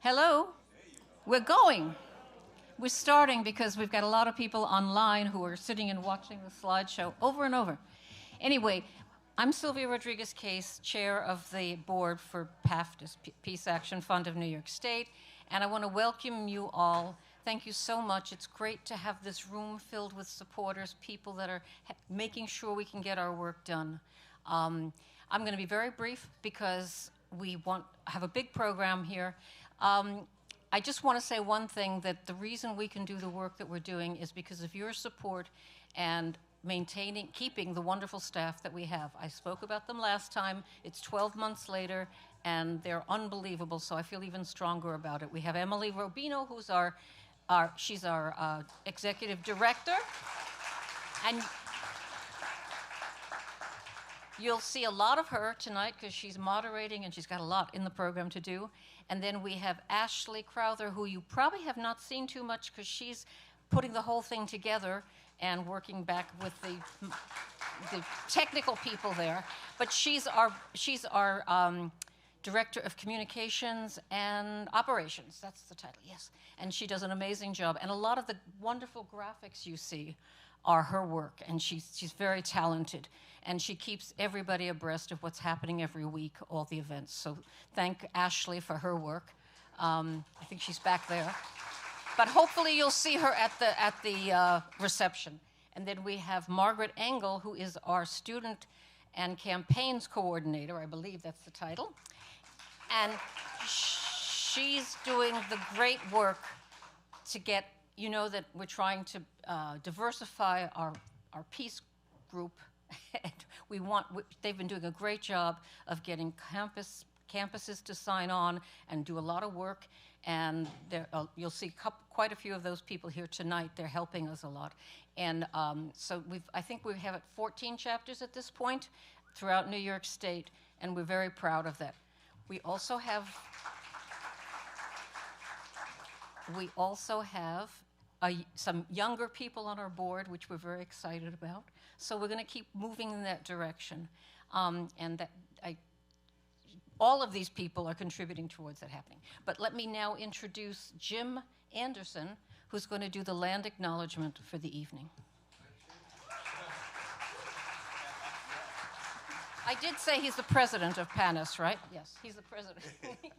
Hello? We're going. We're starting because we've got a lot of people online who are sitting and watching the slideshow over and over. Anyway, I'm Sylvia Rodriguez-Case, chair of the board for PAFTA's Peace Action Fund of New York State, and I want to welcome you all. Thank you so much. It's great to have this room filled with supporters, people that are making sure we can get our work done. I'm going to be very brief because we have a big program here. I just want to say one thing, that the reason we can do the work that we're doing is because of your support and keeping the wonderful staff that we have. I spoke about them last time. It's 12 months later, and they're unbelievable, so I feel even stronger about it. We have Emily Rubino, who's she's our executive director, and you'll see a lot of her tonight because she's moderating and she's got a lot in the program to do. And then we have Ashley Crowther, who you probably have not seen too much because she's putting the whole thing together and working back with the technical people there. But she's our Director of Communications and Operations. That's the title, yes. And she does an amazing job. And a lot of the wonderful graphics you see are her work, and she's very talented. And she keeps everybody abreast of what's happening every week, all the events. So thank Ashley for her work. I think she's back there. But hopefully you'll see her at the reception. And then we have Margaret Engel, who is our Student and Campaigns Coordinator. I believe that's the title. And she's doing the great work to get, you know, that we're trying to diversify our peace group. They've been doing a great job of getting campuses to sign on and do a lot of work. And you'll see quite a few of those people here tonight. They're helping us a lot. And so I think we have 14 chapters at this point throughout New York State, and we're very proud of that. We also have some younger people on our board, which we're very excited about. So we're going to keep moving in that direction. All of these people are contributing towards that happening. But let me now introduce Jim Anderson, who's going to do the land acknowledgement for the evening. I did say he's the president of PANAS, right? Yes, he's the president. Thank you.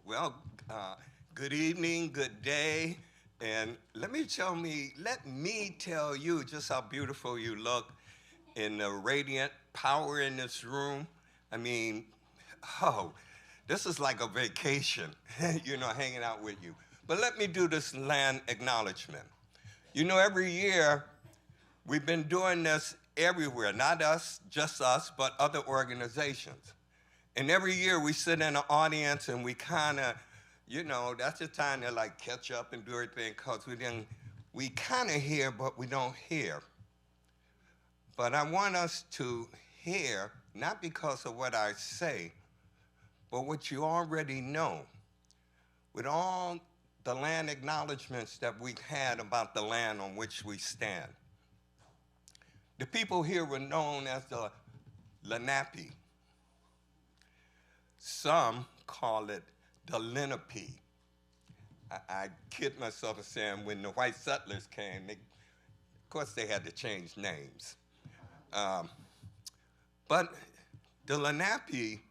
Well, good evening, good day, and let me tell you just how beautiful you look in the radiant power in this room. I mean, this is like a vacation, you know, hanging out with you. But let me do this land acknowledgement. You know, every year we've been doing this everywhere, not just us, but other organizations. And every year we sit in an audience and we kind of, you know, that's the time to like catch up and do everything, because we kind of hear, but we don't hear. But I want us to hear, not because of what I say, but what you already know. With all the land acknowledgments that we've had about the land on which we stand. The people here were known as the Lenape. Some call it the Lenape. I kid myself in saying when the white settlers came, of course they had to change names. But the Lenape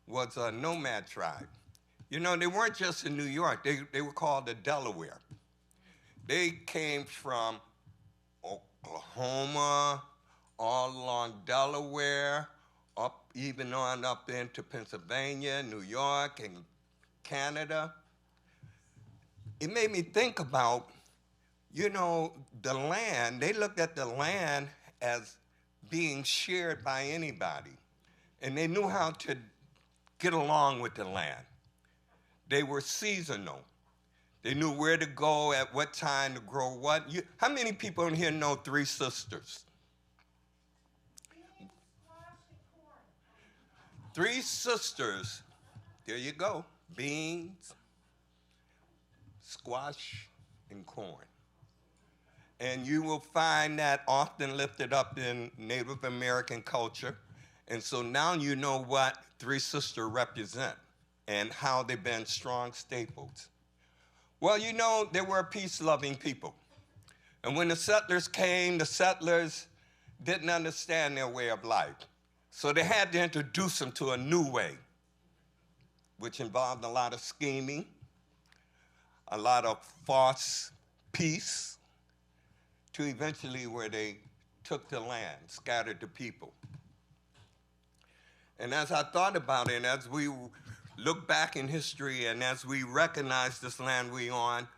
was a nomad tribe. You know, they weren't just in New York. They were called the Delaware. They came from Oklahoma, all along Delaware, even on up into Pennsylvania, New York, and Canada. It made me think about, you know, the land. They looked at the land as being shared by anybody, and they knew how to get along with the land. They were seasonal. They knew where to go, at what time to grow what. How many people in here know Three Sisters? Three Sisters, there you go, beans, squash, and corn. And you will find that often lifted up in Native American culture. And so now you know what Three Sisters represent and how they've been strong staples. Well, you know, they were peace-loving people. And when the settlers came, the settlers didn't understand their way of life. So they had to introduce them to a new way, which involved a lot of scheming, a lot of false peace, to eventually where they took the land, scattered the people. And as I thought about it, as we look back in history and as we recognize this land we on,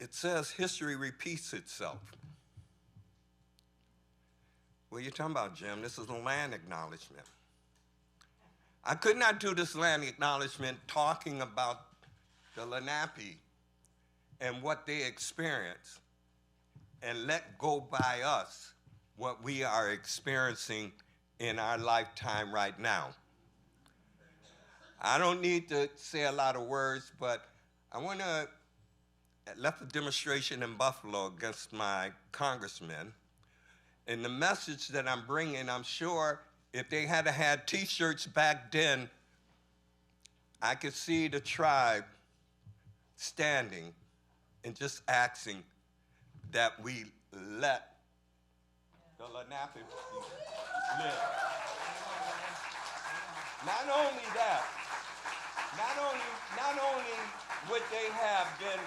it says history repeats itself. What are you talking about, Jim? This is a land acknowledgement. I could not do this land acknowledgement talking about the Lenape and what they experienced and let go by us what we are experiencing in our lifetime right now. I don't need to say a lot of words, but I left a demonstration in Buffalo against my congressman. And the message that I'm bringing, I'm sure if they had had T-shirts back then, I could see the tribe standing and just asking that we let the Lenape live. Not only that, not only would they have been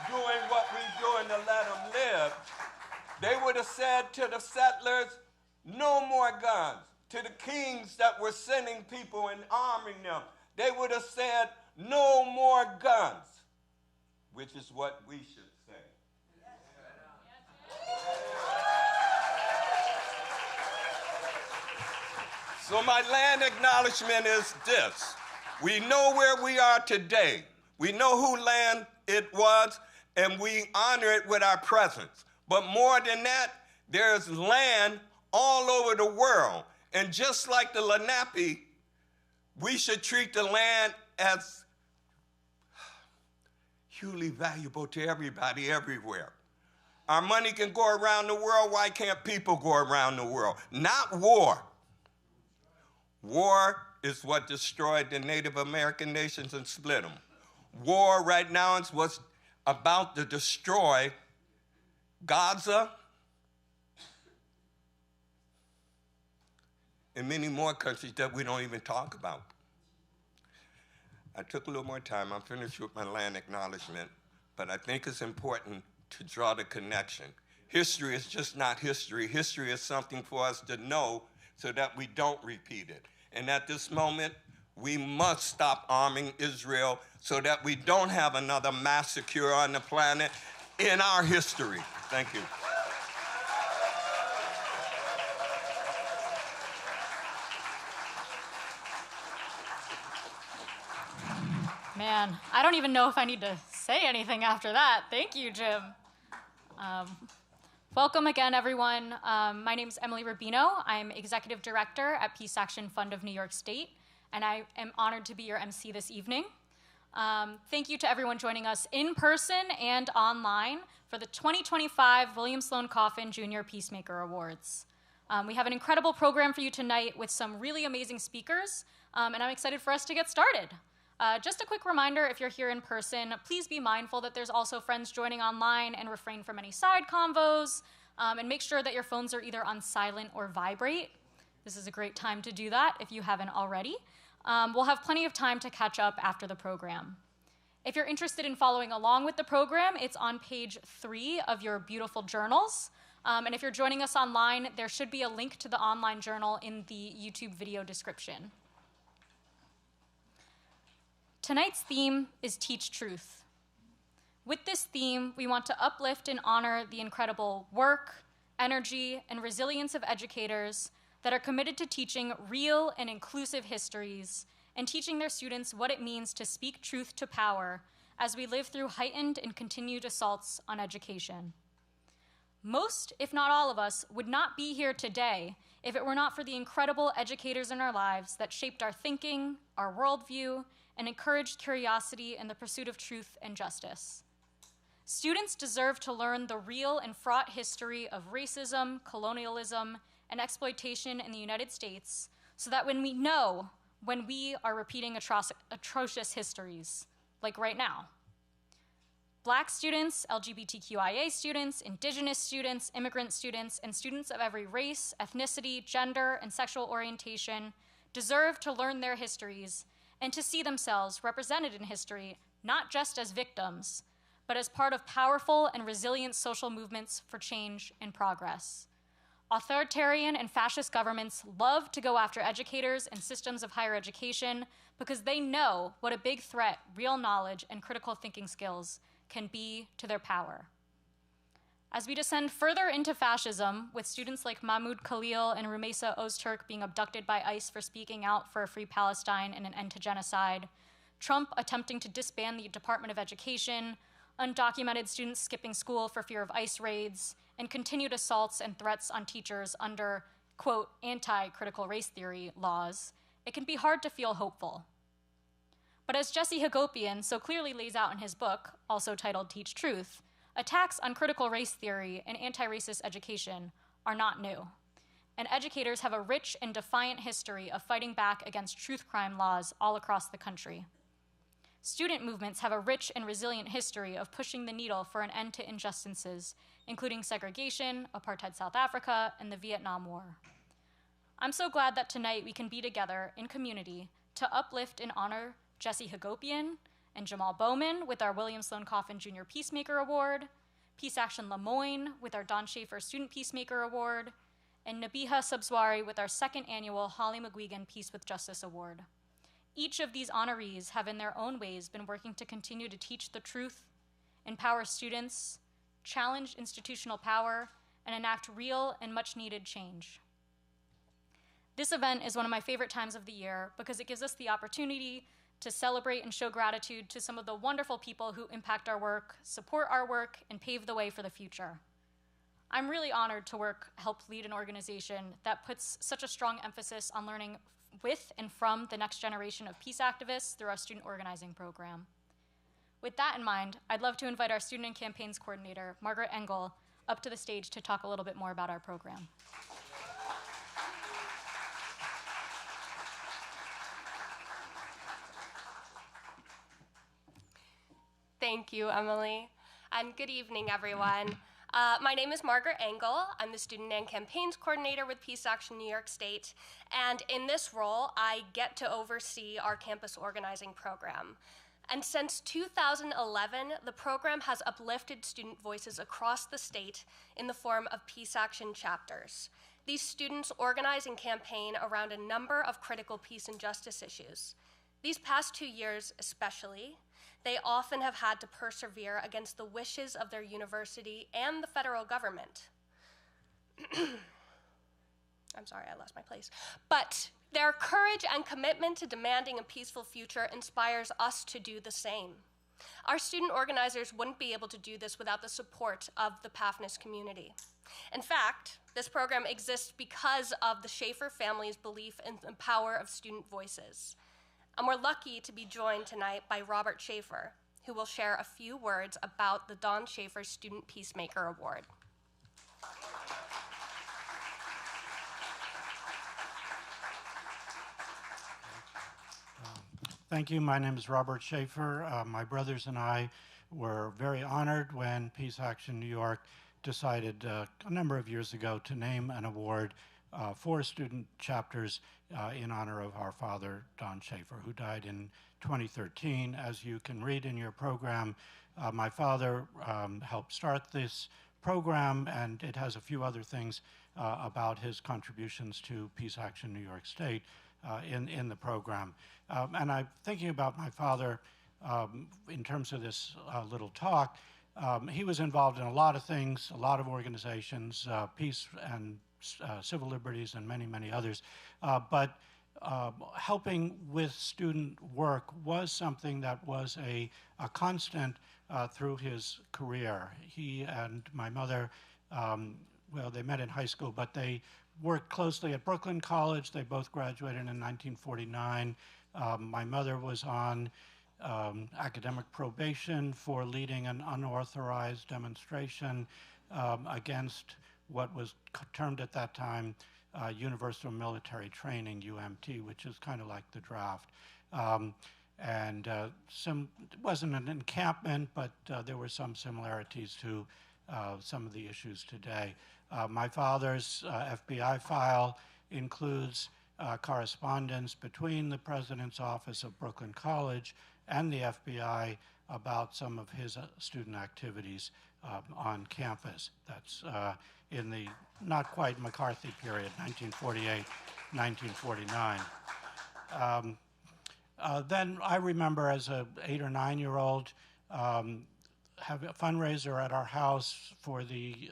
doing what we're doing to let them live, they would have said to the settlers, no more guns. To the kings that were sending people and arming them, they would have said, no more guns, which is what we should say. So my land acknowledgement is this. We know where we are today. We know who land it was, and we honor it with our presence. But more than that, there's land all over the world. And just like the Lenape, we should treat the land as hugely valuable to everybody everywhere. Our money can go around the world. Why can't people go around the world? Not war. War is what destroyed the Native American nations and split them. War right now is what's about to destroy Gaza and many more countries that we don't even talk about. I took a little more time. I'm finished with my land acknowledgement, but I think it's important to draw the connection. History is just not history. History is something for us to know so that we don't repeat it. And at this moment, we must stop arming Israel so that we don't have another massacre on the planet in our history. Thank you. Man, I don't even know if I need to say anything after that. Thank you, Jim. Welcome again, everyone. My name is Emily Rubino. I'm Executive Director at Peace Action Fund of New York State, and I am honored to be your MC this evening. Thank you to everyone joining us in person and online for the 2025 William Sloane Coffin Junior Peacemaker Awards. We have an incredible program for you tonight with some really amazing speakers, and I'm excited for us to get started. Just a quick reminder, if you're here in person, please be mindful that there's also friends joining online and refrain from any side convos, and make sure that your phones are either on silent or vibrate. This is a great time to do that if you haven't already. We'll have plenty of time to catch up after the program. If you're interested in following along with the program, it's on page 3 of your beautiful journals. And if you're joining us online, there should be a link to the online journal in the YouTube video description. Tonight's theme is Teach Truth. With this theme, we want to uplift and honor the incredible work, energy, and resilience of educators that are committed to teaching real and inclusive histories and teaching their students what it means to speak truth to power as we live through heightened and continued assaults on education. Most, if not all of us, would not be here today if it were not for the incredible educators in our lives that shaped our thinking, our worldview, and encouraged curiosity in the pursuit of truth and justice. Students deserve to learn the real and fraught history of racism, colonialism, and exploitation in the United States so that when we are repeating atrocious histories, like right now. Black students, LGBTQIA students, indigenous students, immigrant students, and students of every race, ethnicity, gender, and sexual orientation deserve to learn their histories and to see themselves represented in history, not just as victims, but as part of powerful and resilient social movements for change and progress. Authoritarian and fascist governments love to go after educators and systems of higher education because they know what a big threat real knowledge and critical thinking skills can be to their power. As we descend further into fascism, with students like Mahmoud Khalil and Rumeysa Ozturk being abducted by ICE for speaking out for a free Palestine and an end to genocide, Trump attempting to disband the Department of Education, undocumented students skipping school for fear of ICE raids, and continued assaults and threats on teachers under, quote, anti-critical race theory laws, it can be hard to feel hopeful. But as Jesse Hagopian so clearly lays out in his book, also titled Teach Truth, attacks on critical race theory and anti-racist education are not new. And educators have a rich and defiant history of fighting back against truth crime laws all across the country. Student movements have a rich and resilient history of pushing the needle for an end to injustices, including segregation, apartheid South Africa, and the Vietnam War. I'm so glad that tonight we can be together in community to uplift and honor Jesse Hagopian and Jamaal Bowman with our William Sloane Coffin Jr. Peacemaker Award, Peace Action Moyne with our Don Shaffer Student Peacemaker Award, and Nabiha Subzwari with our second annual Holly Maguigan Peace with Justice Award. Each of these honorees have in their own ways been working to continue to teach the truth, empower students, challenge institutional power, and enact real and much needed change. This event is one of my favorite times of the year because it gives us the opportunity to celebrate and show gratitude to some of the wonderful people who impact our work, support our work, and pave the way for the future. I'm really honored to help lead an organization that puts such a strong emphasis on learning with and from the next generation of peace activists through our student organizing program. With that in mind, I'd love to invite our Student and Campaigns Coordinator, Margaret Engel, up to the stage to talk a little bit more about our program. Thank you, Emily, and good evening, everyone. My name is Margaret Engel. I'm the Student and Campaigns Coordinator with Peace Action New York State, and in this role, I get to oversee our campus organizing program. And since 2011, the program has uplifted student voices across the state in the form of Peace Action chapters. These students organize and campaign around a number of critical peace and justice issues. These past 2 years especially, they often have had to persevere against the wishes of their university and the federal government. I'm sorry, I lost my place. But their courage and commitment to demanding a peaceful future inspires us to do the same. Our student organizers wouldn't be able to do this without the support of the PAFNIS community. In fact, this program exists because of the Shaffer family's belief in the power of student voices. And we're lucky to be joined tonight by Robert Shaffer, who will share a few words about the Don Shaffer Student Peacemaker Award. Thank you. My name is Robert Shaffer. My brothers and I were very honored when Peace Action New York decided a number of years ago to name an award for student chapters in honor of our father, Don Shaffer, who died in 2013. As you can read in your program, my father helped start this program, and it has a few other things about his contributions to Peace Action New York State in the program. And I'm thinking about my father in terms of this little talk. He was involved in a lot of things, a lot of organizations, peace and civil liberties and many, many others. But helping with student work was something that was a constant through his career. He and my mother, well, they met in high school, but they worked closely at Brooklyn College. They both graduated in 1949. My mother was on academic probation for leading an unauthorized demonstration against what was termed at that time Universal Military Training, UMT, which is kind of like the draft. It wasn't an encampment, but there were some similarities to some of the issues today. My father's FBI file includes correspondence between the president's office of Brooklyn College and the FBI about some of his student activities on campus. That's in the not quite McCarthy period, 1948, 1949. Then I remember as a 8 or 9-year-old have a fundraiser at our house for the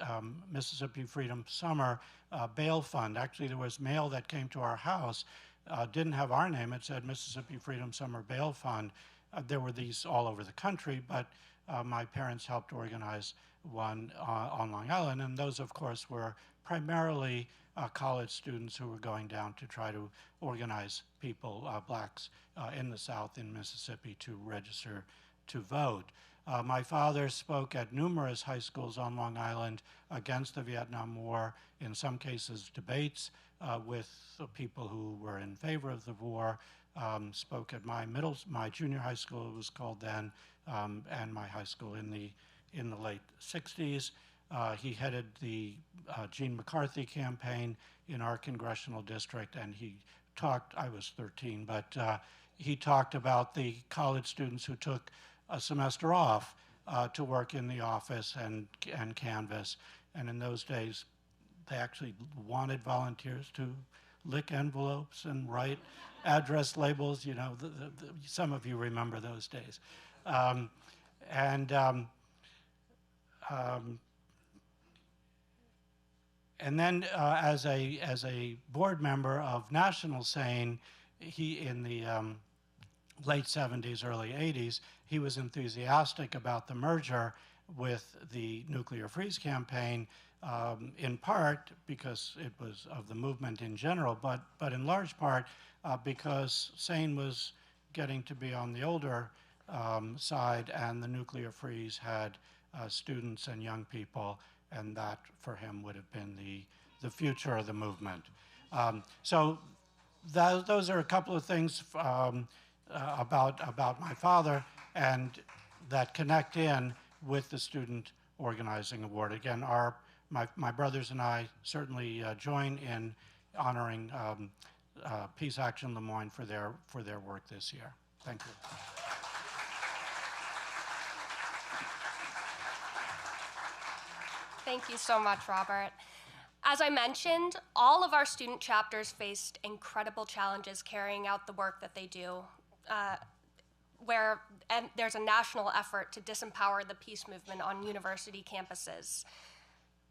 Mississippi Freedom Summer Bail Fund. Actually, there was mail that came to our house, didn't have our name. It said Mississippi Freedom Summer Bail Fund. There were these all over the country, but my parents helped organize one on Long Island, and those, of course, were primarily college students who were going down to try to organize people, blacks in the South in Mississippi, to register to vote. My father spoke at numerous high schools on Long Island against the Vietnam War, in some cases debates with people who were in favor of the war, spoke at my junior high school, it was called then, and my high school in the late 60s. He headed the Gene McCarthy campaign in our congressional district, and he talked, I was 13, but he talked about the college students who took a semester off to work in the office and canvass. And in those days, they actually wanted volunteers to lick envelopes and write address labels. You know, some of you remember those days. And then as a board member of National Sane, he in the late 70s, early 80s, he was enthusiastic about the merger with the Nuclear Freeze campaign, in part because it was of the movement in general, but in large part because Sane was getting to be on the older side, and the Nuclear Freeze had students and young people, and that for him would have been the future of the movement. So those are a couple of things about my father, and that connect in with the Student Organizing Award. Again, my brothers and I certainly join in honoring Peace Action Lemoyne for their work this year. Thank you. Thank you so much, Robert. As I mentioned, all of our student chapters faced incredible challenges carrying out the work that they do, and there's a national effort to disempower the peace movement on university campuses.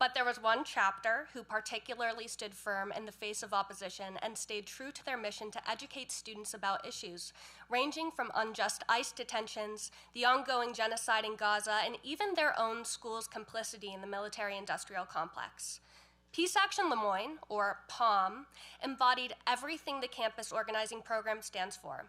But there was one chapter who particularly stood firm in the face of opposition and stayed true to their mission to educate students about issues, ranging from unjust ICE detentions, the ongoing genocide in Gaza, and even their own school's complicity in the military-industrial complex. Peace Action Lemoyne, or POM, embodied everything the campus organizing program stands for.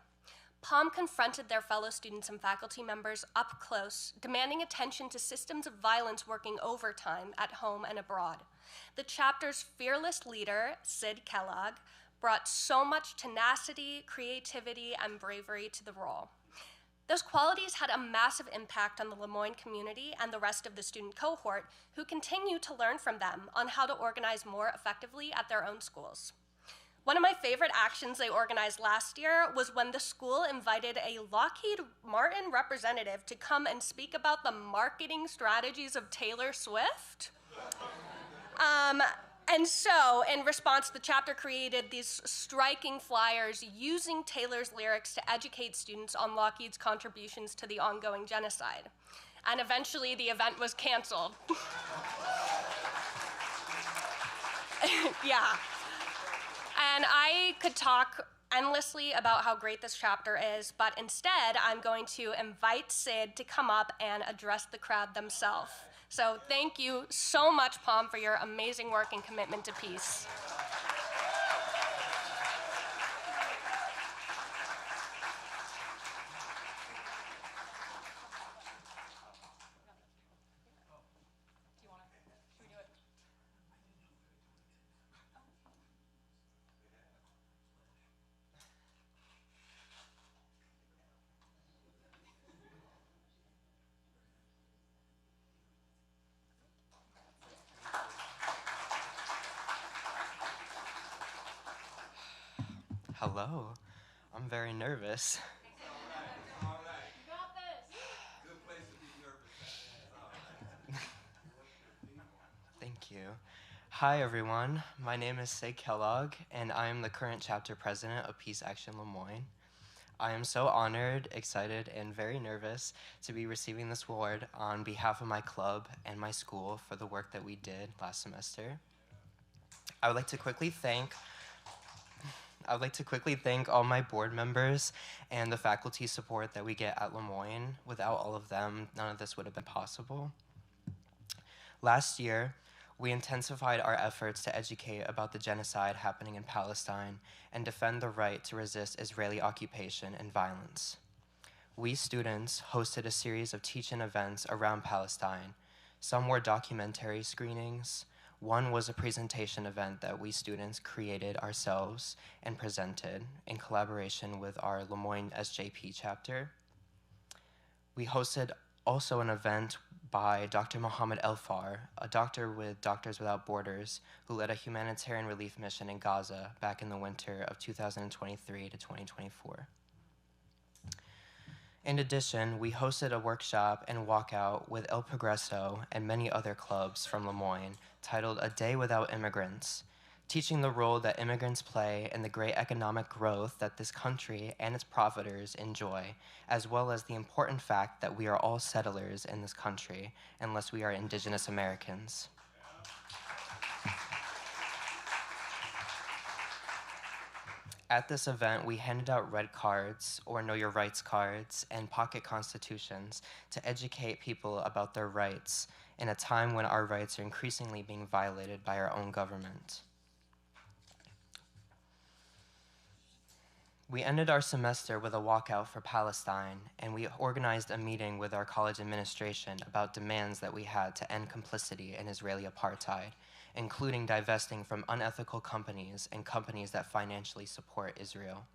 POM confronted their fellow students and faculty members up close, demanding attention to systems of violence working overtime at home and abroad. The chapter's fearless leader, Sid Kellogg, brought so much tenacity, creativity, and bravery to the role. Those qualities had a massive impact on the Lemoyne community and the rest of the student cohort, who continue to learn from them on how to organize more effectively at their own schools. One of my favorite actions they organized last year was when the school invited a Lockheed Martin representative to come and speak about the marketing strategies of Taylor Swift. And so, in response, the chapter created these striking flyers using Taylor's lyrics to educate students on Lockheed's contributions to the ongoing genocide. And eventually, the event was canceled. Yeah. And I could talk endlessly about how great this chapter is, but instead, I'm going to invite Sid to come up and address the crowd themselves. So thank you so much, POM, for your amazing work and commitment to peace. Hello. I'm very nervous. All right. You got this. Good place to be nervous. Thank you. Hi, everyone. My name is Kellogg, and I am the current chapter president of Peace Action Lemoyne. I am so honored, excited, and very nervous to be receiving this award on behalf of my club and my school for the work that we did last semester. I would like to quickly thank all my board members and the faculty support that we get at Lemoyne. Without all of them, none of this would have been possible. Last year, we intensified our efforts to educate about the genocide happening in Palestine and defend the right to resist Israeli occupation and violence. We students hosted a series of teach-in events around Palestine. Some were documentary screenings. One was a presentation event that we students created ourselves and presented in collaboration with our Lemoyne SJP chapter. We hosted also an event by Dr. Mohammed Elfar, a doctor with Doctors Without Borders, who led a humanitarian relief mission in Gaza back in the winter of 2023 to 2024. In addition, we hosted a workshop and walkout with El Progreso and many other clubs from Lemoyne titled A Day Without Immigrants, teaching the role that immigrants play in the great economic growth that this country and its profiters enjoy, as well as the important fact that we are all settlers in this country unless we are Indigenous Americans. At this event, we handed out red cards, or Know Your Rights cards, and pocket constitutions to educate people about their rights in a time when our rights are increasingly being violated by our own government. We ended our semester with a walkout for Palestine, and we organized a meeting with our college administration about demands that we had to end complicity in Israeli apartheid, including divesting from unethical companies and companies that financially support Israel.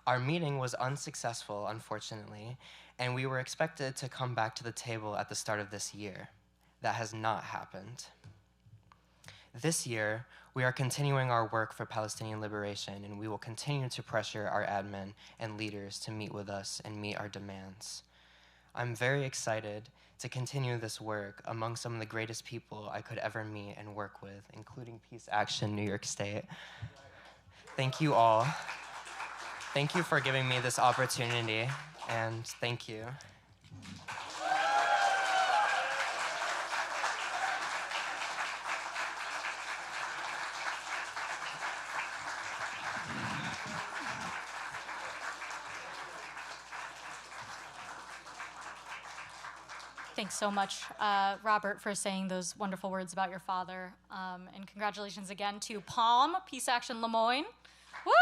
Our meeting was unsuccessful, unfortunately, and we were expected to come back to the table at the start of this year. That has not happened. This year, we are continuing our work for Palestinian liberation, and we will continue to pressure our admin and leaders to meet with us and meet our demands. I'm very excited to continue this work among some of the greatest people I could ever meet and work with, including Peace Action New York State. Thank you all. Thank you for giving me this opportunity, and thank you. Thanks so much, Robert, for saying those wonderful words about your father. And congratulations again to PALM, Peace Action Lemoyne. Woo!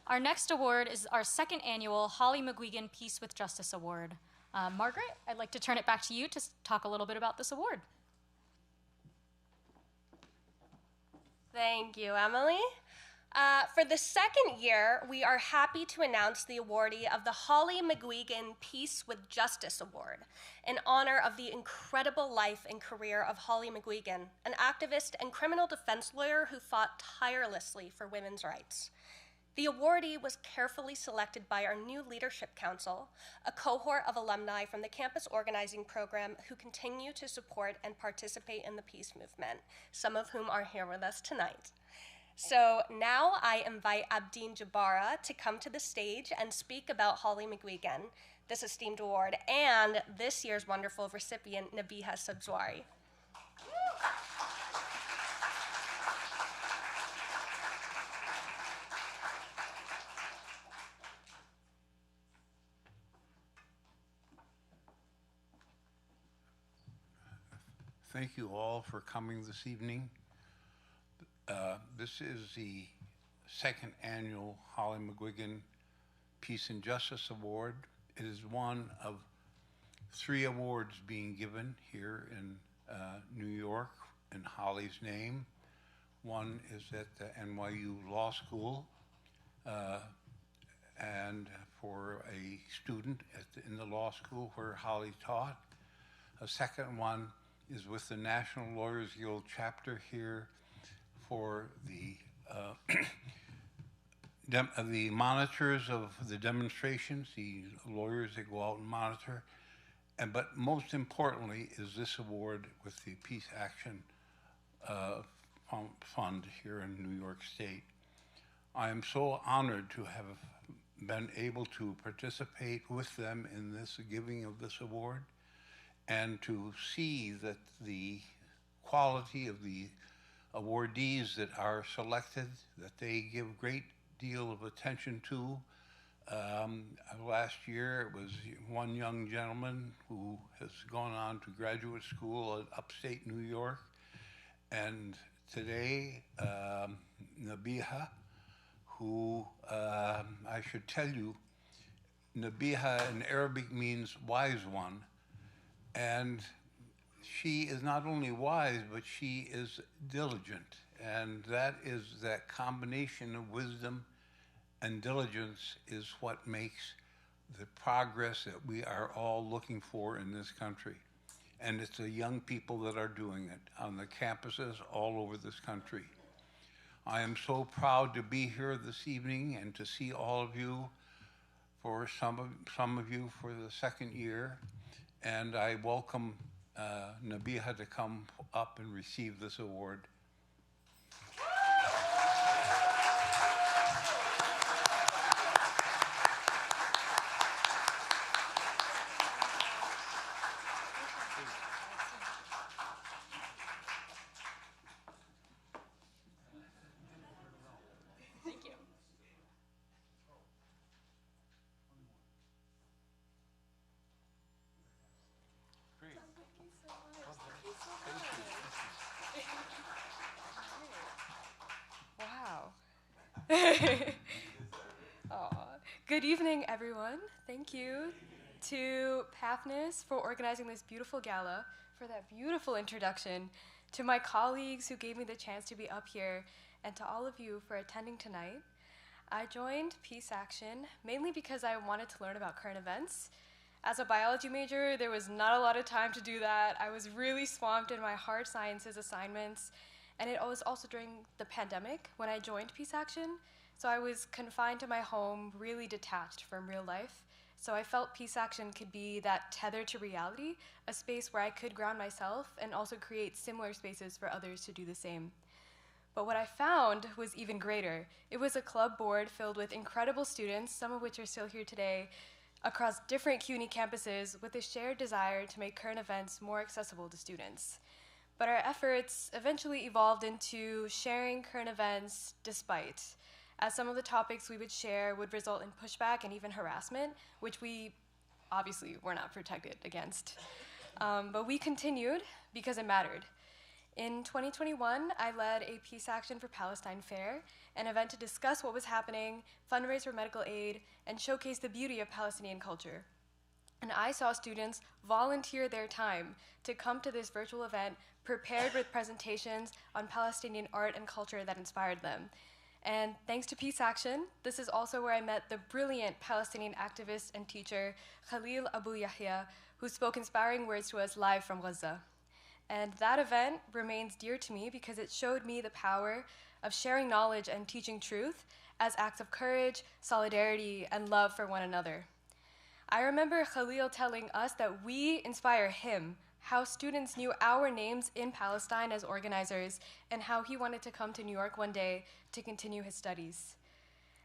Our next award is our second annual Holly Maguigan Peace with Justice Award. Margaret, I'd like to turn it back to you to talk a little bit about this award. Thank you, Emily. For the second year, we are happy to announce the awardee of the Holly Maguigan Peace with Justice Award in honor of the incredible life and career of Holly Maguigan, an activist and criminal defense lawyer who fought tirelessly for women's rights. The awardee was carefully selected by our new Leadership Council, a cohort of alumni from the campus organizing program who continue to support and participate in the peace movement, some of whom are here with us tonight. So now I invite Abdeen Jabara to come to the stage and speak about Holly Maguigan, this esteemed award, and this year's wonderful recipient, Nabiha Subzwari. Thank you all for coming this evening. This is the second annual Holly Maguigan Peace and Justice Award. It is one of 3 awards being given here in New York in Holly's name. One is at the NYU Law School and for a student in the law school where Holly taught. A second one is with the National Lawyers Guild chapter here for the the monitors of the demonstrations, the lawyers that go out and monitor, but most importantly is this award with the Peace Action Fund here in New York State. I am so honored to have been able to participate with them in this giving of this award, and to see that the quality of the awardees that are selected, that they give great deal of attention to. Last year, it was one young gentleman who has gone on to graduate school at upstate New York. And today, Nabiha, who I should tell you, Nabiha in Arabic means wise one. And she is not only wise, but she is diligent. And that is that combination of wisdom and diligence is what makes the progress that we are all looking for in this country. And it's the young people that are doing it on the campuses all over this country. I am so proud to be here this evening and to see all of you, for some of you for the second year. And I welcome Nabiha to come up and receive this award. Good evening, everyone. Thank you to Pathnis for organizing this beautiful gala, for that beautiful introduction, to my colleagues who gave me the chance to be up here, and to all of you for attending tonight. I joined Peace Action mainly because I wanted to learn about current events. As a biology major, there was not a lot of time to do that. I was really swamped in my hard sciences assignments, and it was also during the pandemic when I joined Peace Action. So I was confined to my home, really detached from real life. So I felt Peace Action could be that tether to reality, a space where I could ground myself and also create similar spaces for others to do the same. But what I found was even greater. It was a club board filled with incredible students, some of which are still here today, across different CUNY campuses with a shared desire to make current events more accessible to students. But our efforts eventually evolved into sharing current events despite, as some of the topics we would share would result in pushback and even harassment, which we obviously were not protected against. But we continued because it mattered. In 2021, I led a Peace Action for Palestine fair, an event to discuss what was happening, fundraise for medical aid, and showcase the beauty of Palestinian culture. And I saw students volunteer their time to come to this virtual event prepared with presentations on Palestinian art and culture that inspired them. And thanks to Peace Action, this is also where I met the brilliant Palestinian activist and teacher Khalil Abu Yahya, who spoke inspiring words to us live from Gaza. And that event remains dear to me because it showed me the power of sharing knowledge and teaching truth as acts of courage, solidarity, and love for one another. I remember Khalil telling us that we inspire him, how students knew our names in Palestine as organizers, and how he wanted to come to New York one day to continue his studies.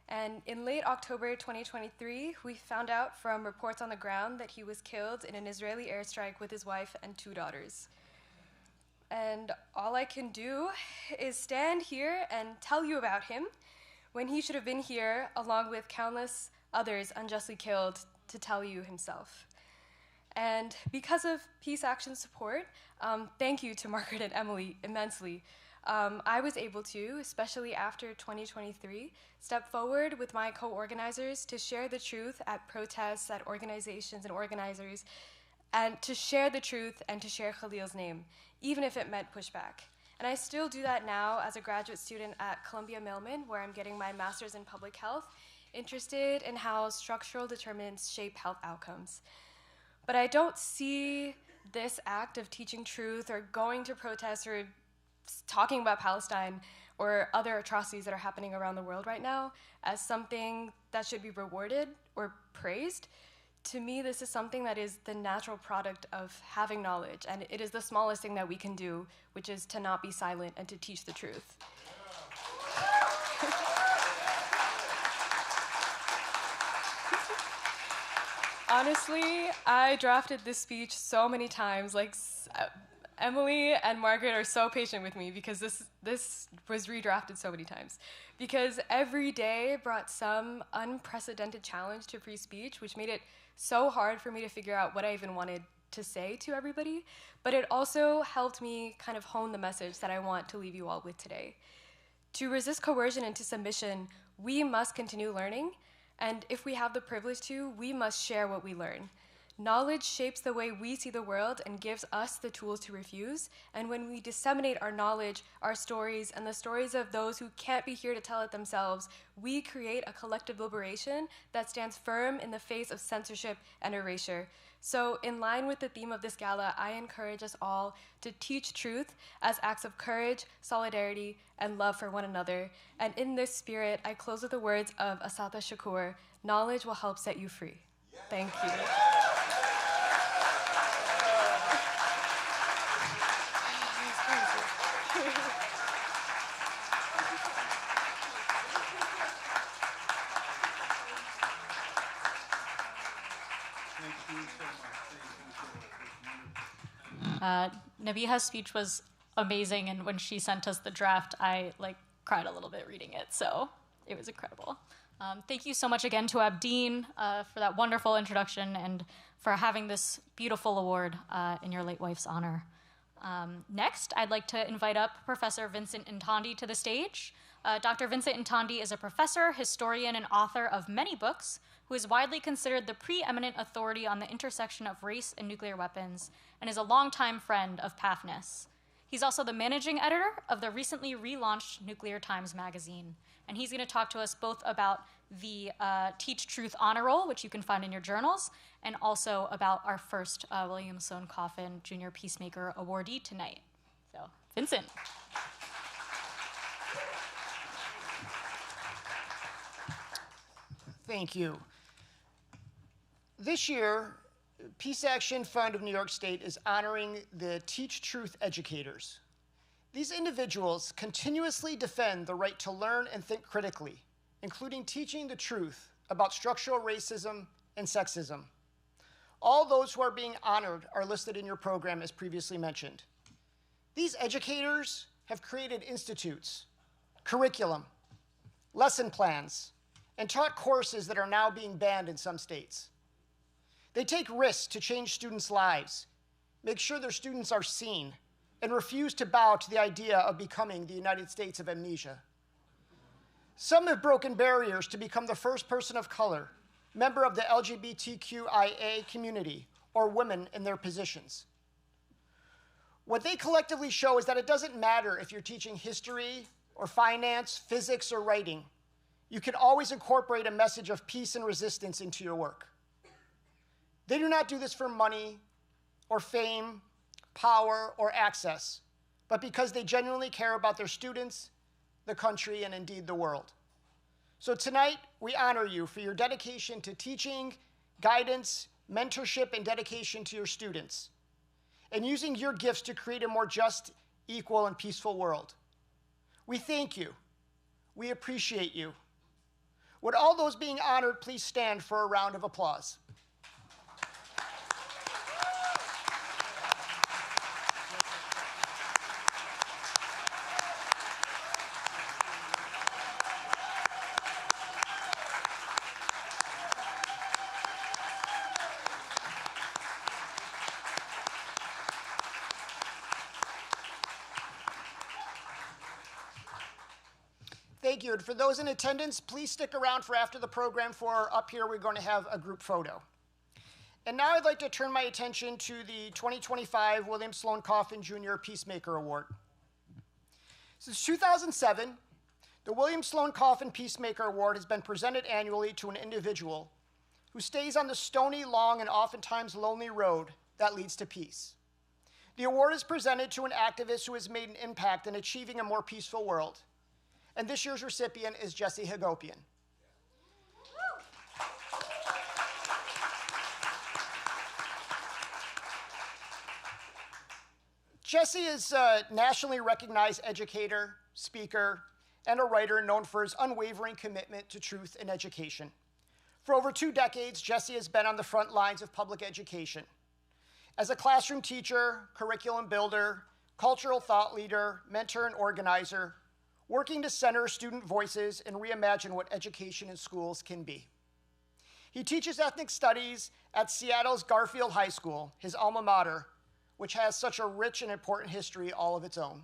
And in late October 2023, we found out from reports on the ground that he was killed in an Israeli airstrike with his wife and 2 daughters. And all I can do is stand here and tell you about him when he should have been here along with countless others unjustly killed to tell you himself. And because of Peace Action support, thank you to Margaret and Emily immensely. I was able to, especially after 2023, step forward with my co-organizers to share the truth at protests, at organizations and organizers, and to share the truth and to share Khalil's name, even if it meant pushback. And I still do that now as a graduate student at Columbia Mailman, where I'm getting my master's in public health, interested in how structural determinants shape health outcomes. But I don't see this act of teaching truth or going to protests or talking about Palestine or other atrocities that are happening around the world right now as something that should be rewarded or praised. To me, this is something that is the natural product of having knowledge, and it is the smallest thing that we can do, which is to not be silent and to teach the truth. Honestly, I drafted this speech so many times. Like, Emily and Margaret are so patient with me because this was redrafted so many times. Because every day brought some unprecedented challenge to free speech, which made it so hard for me to figure out what I even wanted to say to everybody. But it also helped me kind of hone the message that I want to leave you all with today. To resist coercion into submission, we must continue learning. And if we have the privilege to, we must share what we learn. Knowledge shapes the way we see the world and gives us the tools to refuse. And when we disseminate our knowledge, our stories, and the stories of those who can't be here to tell it themselves, we create a collective liberation that stands firm in the face of censorship and erasure. So in line with the theme of this gala, I encourage us all to teach truth as acts of courage, solidarity, and love for one another. And in this spirit, I close with the words of Assata Shakur, knowledge will help set you free. Thank you. Nabiha's speech was amazing, and when she sent us the draft, I cried a little bit reading it, so it was incredible. Thank you so much again to Abdeen for that wonderful introduction and for having this beautiful award in your late wife's honor. Next, I'd like to invite up Professor Vincent Intondi to the stage. Dr. Vincent Intondi is a professor, historian, and author of many books who is widely considered the preeminent authority on the intersection of race and nuclear weapons and is a longtime friend of PAFNIS. He's also the managing editor of the recently relaunched Nuclear Times magazine. And he's going to talk to us both about the Teach Truth Honor Roll, which you can find in your journals, and also about our first William Sloane Coffin Junior Peacemaker awardee tonight. So, Vincent. Thank you. This year, Peace Action Fund of New York State is honoring the Teach Truth educators. These individuals continuously defend the right to learn and think critically, including teaching the truth about structural racism and sexism. All those who are being honored are listed in your program as previously mentioned. These educators have created institutes, curriculum, lesson plans, and taught courses that are now being banned in some states. They take risks to change students' lives, make sure their students are seen, and refuse to bow to the idea of becoming the United States of amnesia. Some have broken barriers to become the first person of color, member of the LGBTQIA community, or women in their positions. What they collectively show is that it doesn't matter if you're teaching history or finance, physics, or writing. You can always incorporate a message of peace and resistance into your work. They do not do this for money or fame, power, or access, but because they genuinely care about their students, the country, and indeed the world. So tonight, we honor you for your dedication to teaching, guidance, mentorship, and dedication to your students, and using your gifts to create a more just, equal, and peaceful world. We thank you. We appreciate you. Would all those being honored please stand for a round of applause? Thank you. And for those in attendance, please stick around for after the program for up here we're going to have a group photo. And now I'd like to turn my attention to the 2025 William Sloane Coffin Jr. Peacemaker Award. Since 2007, the William Sloane Coffin Peacemaker Award has been presented annually to an individual who stays on the stony, long, and oftentimes lonely road that leads to peace. The award is presented to an activist who has made an impact in achieving a more peaceful world, And this year's recipient is Jessie Hagopian. Jessie is a nationally recognized educator, speaker, and a writer known for his unwavering commitment to truth and education. For over 2 decades, Jessie has been on the front lines of public education. As a classroom teacher, curriculum builder, cultural thought leader, mentor, and organizer, working to center student voices and reimagine what education in schools can be. He teaches ethnic studies at Seattle's Garfield High School, his alma mater, which has such a rich and important history all of its own.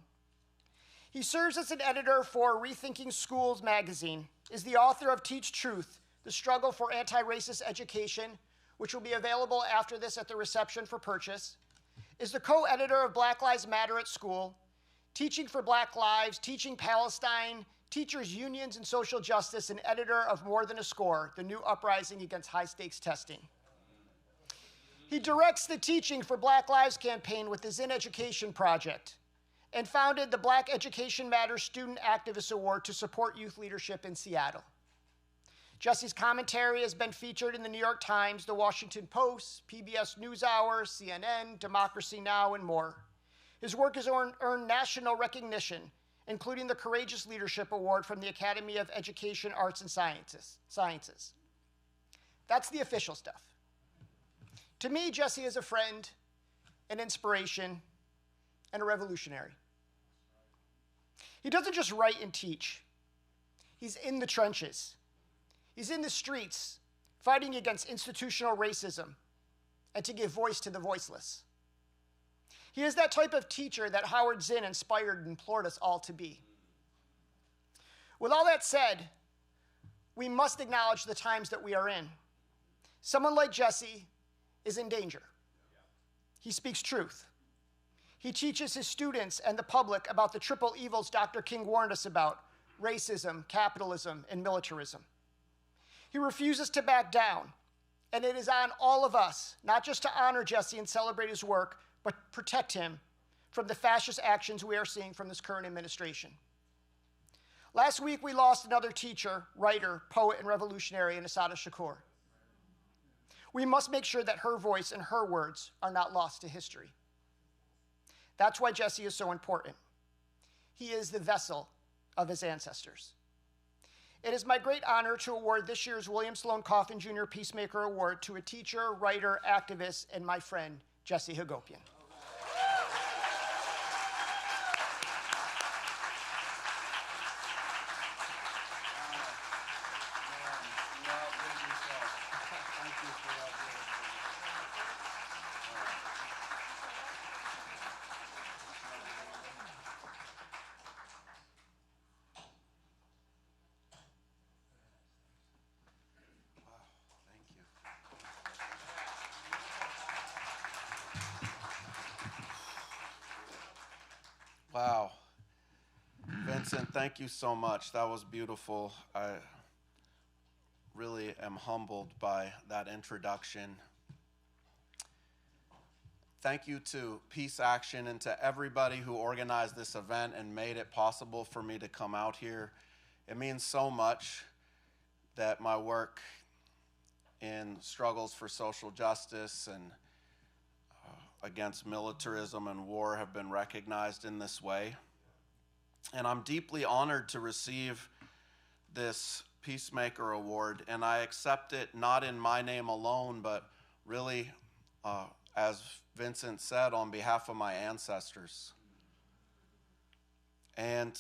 He serves as an editor for Rethinking Schools magazine, is the author of Teach Truth, The Struggle for Anti-Racist Education, which will be available after this at the reception for purchase, is the co-editor of Black Lives Matter at School, Teaching for Black Lives, Teaching Palestine, Teachers' Unions and Social Justice, and editor of More Than a Score, the new uprising against high-stakes testing. He directs the Teaching for Black Lives campaign with his In Education project and founded the Black Education Matters Student Activist Award to support youth leadership in Seattle. Jesse's commentary has been featured in the New York Times, The Washington Post, PBS NewsHour, CNN, Democracy Now!, and more. His work has earned national recognition, including the Courageous Leadership Award from the Academy of Education, Arts, and Sciences. That's the official stuff. To me, Jesse is a friend, an inspiration, and a revolutionary. He doesn't just write and teach. He's in the trenches. He's in the streets, fighting against institutional racism and to give voice to the voiceless. He is that type of teacher that Howard Zinn inspired and implored us all to be. With all that said, we must acknowledge the times that we are in. Someone like Jesse is in danger. He speaks truth. He teaches his students and the public about the triple evils Dr. King warned us about: racism, capitalism, and militarism. He refuses to back down, and it is on all of us, not just to honor Jesse and celebrate his work, but protect him from the fascist actions we are seeing from this current administration. Last week, we lost another teacher, writer, poet, and revolutionary in Assata Shakur. We must make sure that her voice and her words are not lost to history. That's why Jesse is so important. He is the vessel of his ancestors. It is my great honor to award this year's William Sloane Coffin Jr. Peacemaker Award to a teacher, writer, activist, and my friend, Jessie Hagopian. Wow. Vincent, thank you so much. That was beautiful. I really am humbled by that introduction. Thank you to Peace Action and to everybody who organized this event and made it possible for me to come out here. It means so much that my work in struggles for social justice and against militarism and war have been recognized in this way. And I'm deeply honored to receive this Peacemaker Award, and I accept it not in my name alone, but really, as Vincent said, on behalf of my ancestors. And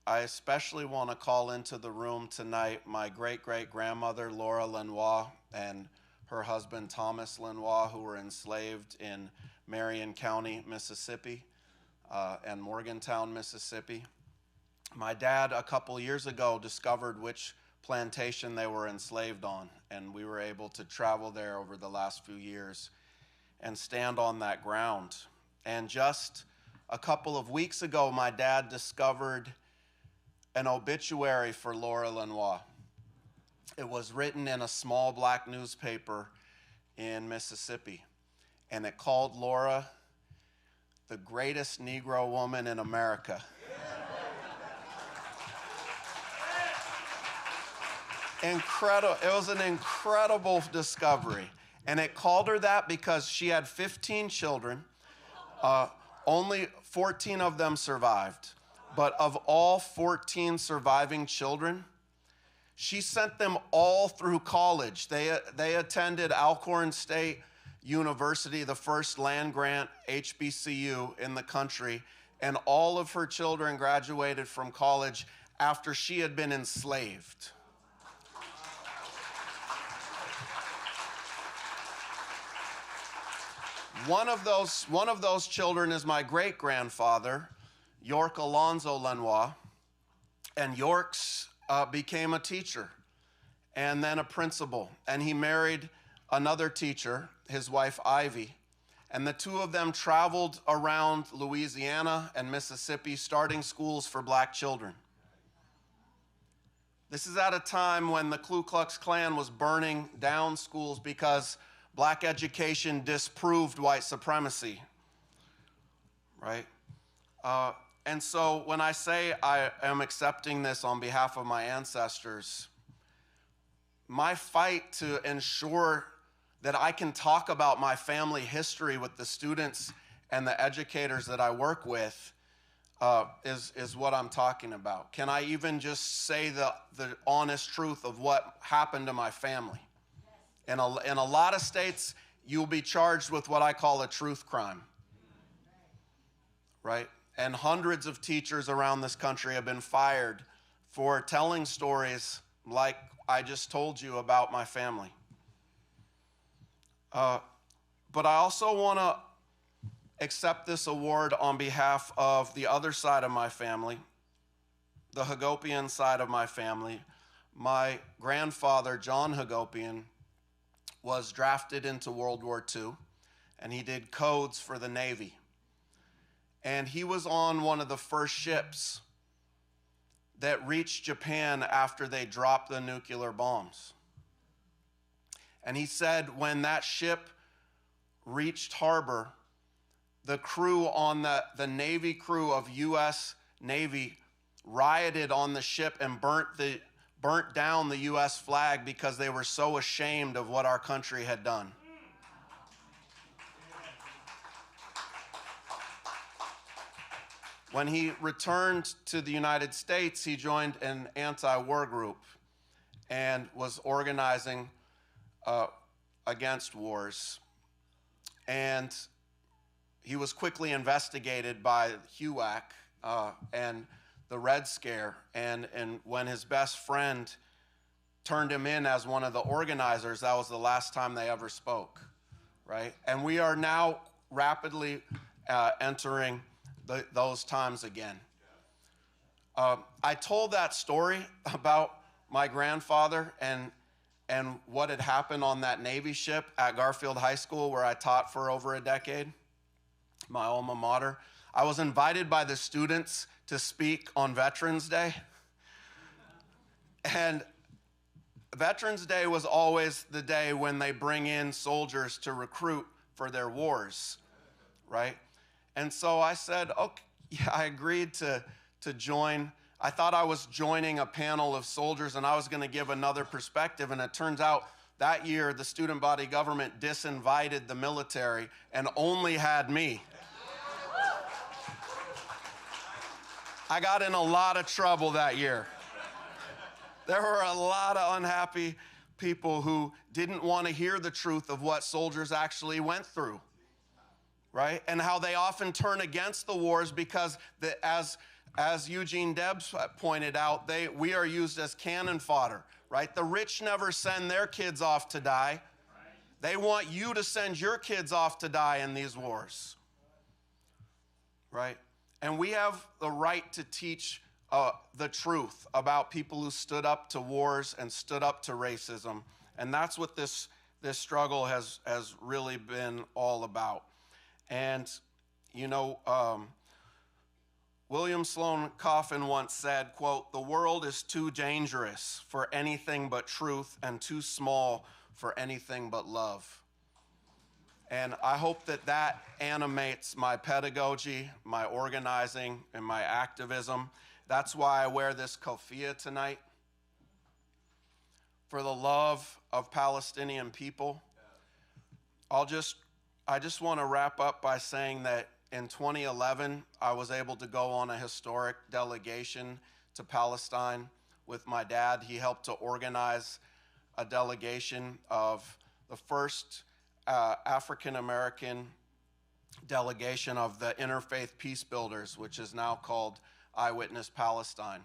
I especially want to call into the room tonight my great-great-grandmother, Laura Lenoir, and her husband, Thomas Lenoir, who were enslaved in Marion County, Mississippi, and Morgantown, Mississippi. My dad, a couple years ago, discovered which plantation they were enslaved on, and we were able to travel there over the last few years and stand on that ground. And just a couple of weeks ago, my dad discovered an obituary for Laura Lenoir. It was written in a small black newspaper in Mississippi, and it called Laura the greatest Negro woman in America. Incredible. It was an incredible discovery. And it called her that because she had 15 children. Only 14 of them survived. But of all 14 surviving children, she sent them all through college. They attended Alcorn State University, the first land-grant HBCU in the country, and all of her children graduated from college after she had been enslaved. One of those children is my great-grandfather, York Alonzo Lenoir, and York's became a teacher and then a principal, and he married another teacher, his wife Ivy, and the two of them traveled around Louisiana and Mississippi starting schools for black children. This is at a time when the Ku Klux Klan was burning down schools because black education disproved white supremacy, right? And so when I say I am accepting this on behalf of my ancestors, my fight to ensure that I can talk about my family history with the students and the educators that I work with is what I'm talking about. Can I even just say the honest truth of what happened to my family? In a lot of states, you'll be charged with what I call a truth crime, right? And hundreds of teachers around this country have been fired for telling stories like I just told you about my family. But I also want to accept this award on behalf of the other side of my family, the Hagopian side of my family. My grandfather, John Hagopian, was drafted into World War II, and he did codes for the Navy. And he was on one of the first ships that reached Japan after they dropped the nuclear bombs. And he said when that ship reached harbor, the crew on the Navy crew of U.S. Navy rioted on the ship and burnt down the U.S. flag because they were so ashamed of what our country had done. When he returned to the United States, he joined an anti-war group and was organizing against wars. And he was quickly investigated by HUAC and the Red Scare. And when his best friend turned him in as one of the organizers, that was the last time they ever spoke, right? And we are now rapidly entering those times again. I told that story about my grandfather and what had happened on that Navy ship at Garfield High School where I taught for over a decade, my alma mater. I was invited by the students to speak on Veterans Day. And Veterans Day was always the day when they bring in soldiers to recruit for their wars, right? And so I said, okay, yeah, I agreed to join. I thought I was joining a panel of soldiers and I was going to give another perspective. And it turns out that year the student body government disinvited the military and only had me. I got in a lot of trouble that year. There were a lot of unhappy people who didn't want to hear the truth of what soldiers actually went through, right? And how they often turn against the wars because, as Eugene Debs pointed out, we are used as cannon fodder, right? The rich never send their kids off to die. They want you to send your kids off to die in these wars, right? And we have the right to teach the truth about people who stood up to wars and stood up to racism. And that's what this struggle has really been all about. And, you know, William Sloane Coffin once said, quote, "The world is too dangerous for anything but truth and too small for anything but love." And I hope that animates my pedagogy, my organizing, and my activism. That's why I wear this keffiyeh tonight. for the love of Palestinian people. I just want to wrap up by saying that in 2011, I was able to go on a historic delegation to Palestine with my dad. He helped to organize a delegation of the first African-American delegation of the Interfaith Peace Builders, which is now called Eyewitness Palestine.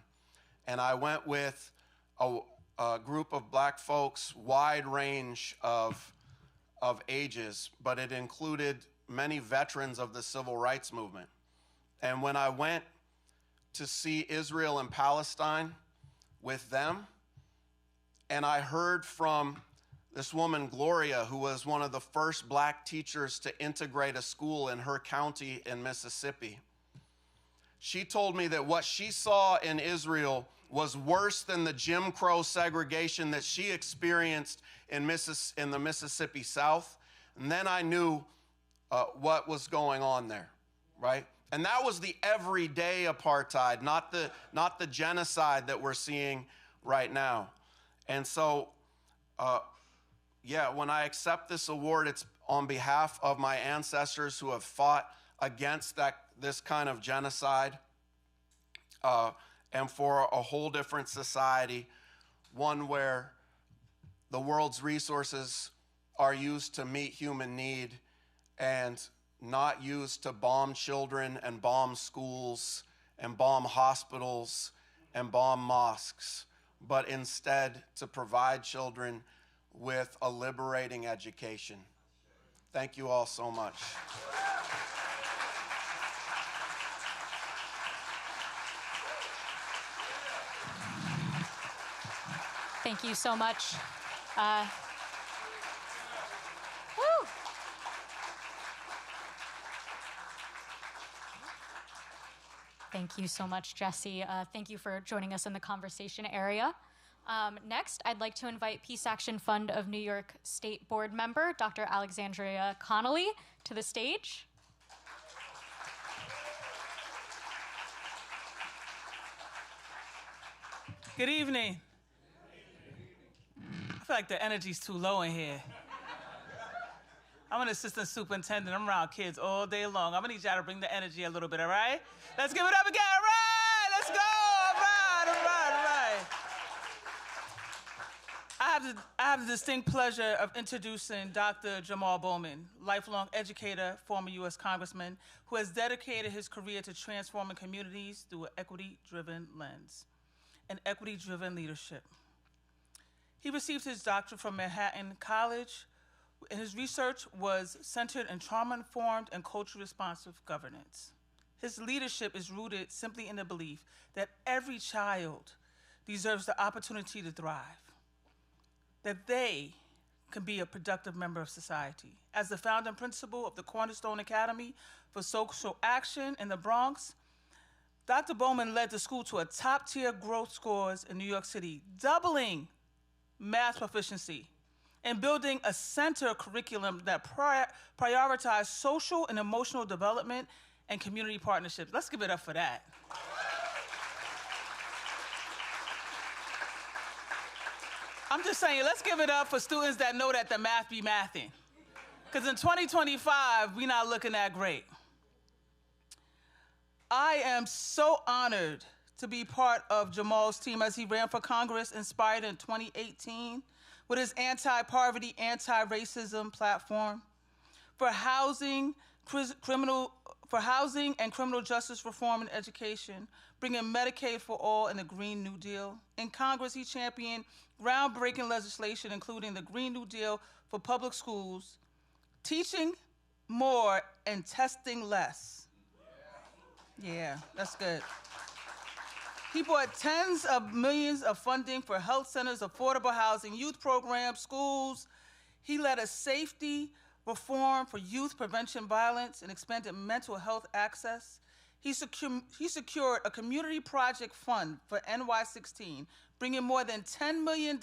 And I went with a group of black folks, wide range of ages, but it included many veterans of the civil rights movement. And when I went to see Israel and Palestine with them, and I heard from this woman, Gloria, who was one of the first black teachers to integrate a school in her county in Mississippi. She told me that what she saw in Israel was worse than the Jim Crow segregation that she experienced in the Mississippi South. And then I knew what was going on there, right? And that was the everyday apartheid, not the genocide that we're seeing right now. And so, yeah, when I accept this award, it's on behalf of my ancestors who have fought against this kind of genocide, and for a whole different society, one where the world's resources are used to meet human need and not used to bomb children and bomb schools and bomb hospitals and bomb mosques, but instead to provide children with a liberating education. Thank you all so much. Thank you so much. Thank you so much, Jesse. Thank you for joining us in the conversation area. Next, I'd like to invite Peace Action Fund of New York State Board member, Dr. Alexandria Connally, to the stage. Good evening. I feel like the energy's too low in here. I'm an assistant superintendent. I'm around kids all day long. I'm gonna need y'all to bring the energy a little bit, all right? Let's give it up again, all right? Let's go, all right, all right, all right. I have the distinct pleasure of introducing Dr. Jamaal Bowman, lifelong educator, former U.S. Congressman, who has dedicated his career to transforming communities through an equity-driven lens and equity-driven leadership. He received his doctorate from Manhattan College, and his research was centered in trauma-informed and culturally responsive governance. His leadership is rooted simply in the belief that every child deserves the opportunity to thrive, that they can be a productive member of society. As the founding principal of the Cornerstone Academy for Social Action in the Bronx, Dr. Bowman led the school to a top-tier growth scores in New York City, doubling math proficiency, and building a center curriculum that prioritized social and emotional development and community partnerships. Let's give it up for that. I'm just saying, let's give it up for students that know that the math be mathing. Because in 2025, we're not looking that great. I am so honored to be part of Jamaal's team as he ran for Congress, inspired in 2018 with his anti-poverty, anti-racism platform for housing and criminal justice reform and education, bringing Medicaid for all and the Green New Deal. In Congress, he championed groundbreaking legislation, including the Green New Deal for public schools, teaching more and testing less. Yeah, that's good. He brought tens of millions of funding for health centers, affordable housing, youth programs, schools. He led a safety reform for youth prevention violence and expanded mental health access. He secured a community project fund for NY16, bringing more than $10 million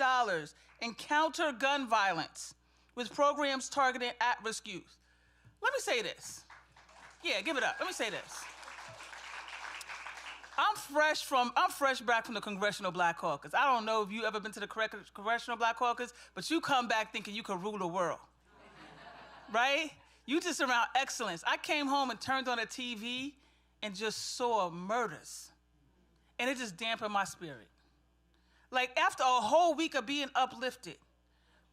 in counter gun violence with programs targeting at-risk youth. Let me say this. Yeah, give it up. Let me say this. I'm fresh back from the Congressional Black Caucus. I don't know if you ever been to the Congressional Black Caucus, but you come back thinking you could rule the world, right? You just around excellence. I came home and turned on the TV and just saw murders, and it just dampened my spirit. Like, after a whole week of being uplifted,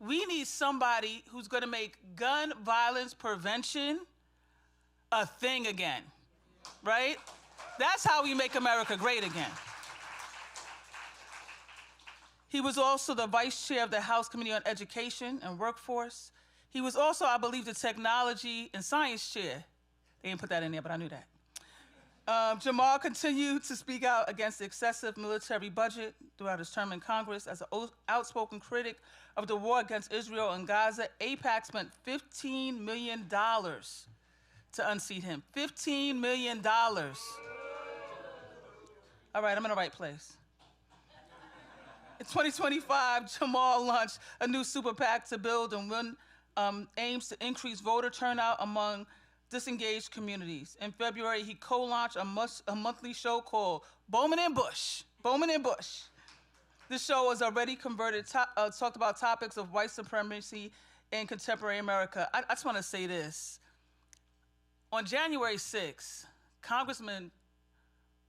we need somebody who's gonna make gun violence prevention a thing again, right? That's how we make America great again. He was also the vice chair of the House Committee on Education and Workforce. He was also, I believe, the technology and science chair. They didn't put that in there, but I knew that. Jamaal continued to speak out against the excessive military budget throughout his term in Congress. As an outspoken critic of the war against Israel and Gaza, AIPAC spent $15 million to unseat him. $15 million. All right, I'm in the right place. In 2025, Jamaal launched a new super PAC to build and win aims to increase voter turnout among disengaged communities. In February, he co-launched a monthly show called Bowman and Bush. Bowman and Bush. This show was already converted, talked about topics of white supremacy in contemporary America. I just want to say this. On January 6th, Congressman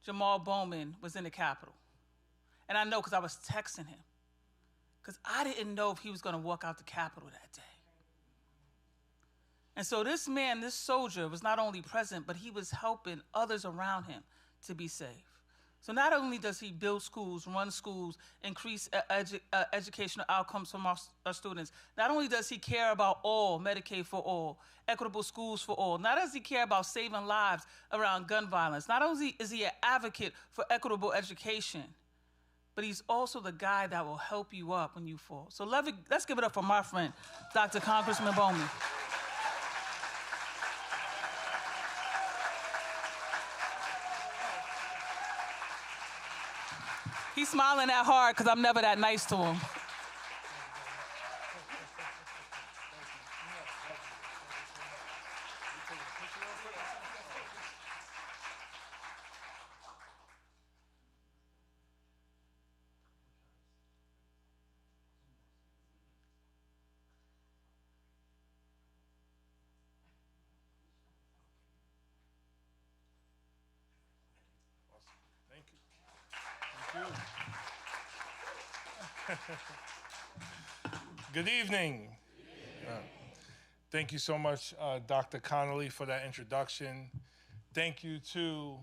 Jamaal Bowman was in the Capitol. And I know because I was texting him. Because I didn't know if he was going to walk out the Capitol that day. And so this man, this soldier, was not only present, but he was helping others around him to be safe. So not only does he build schools, run schools, increase educational outcomes from our students, not only does he care about all, Medicaid for all, equitable schools for all, not does he care about saving lives around gun violence, not only is he an advocate for equitable education, but he's also the guy that will help you up when you fall. So let's give it up for my friend, Dr. Congressman Bowman. He's smiling that hard because I'm never that nice to him. Good evening. Thank you so much, Dr. Connally, for that introduction. Thank you to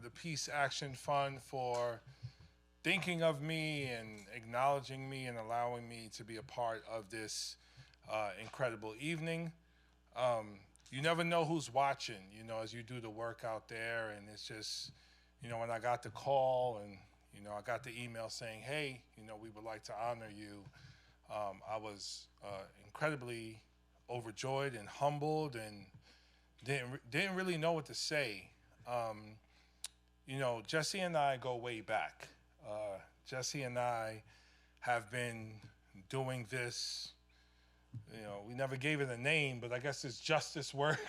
the Peace Action Fund for thinking of me and acknowledging me and allowing me to be a part of this incredible evening. You never know who's watching, you know, as you do the work out there. And it's just, you know, when I got the call and, you know, I got the email saying, hey, you know, we would like to honor you. I was incredibly overjoyed and humbled and didn't really know what to say. You know, Jesse and I go way back. Jesse and I have been doing this, you know, we never gave it a name, but I guess it's justice work,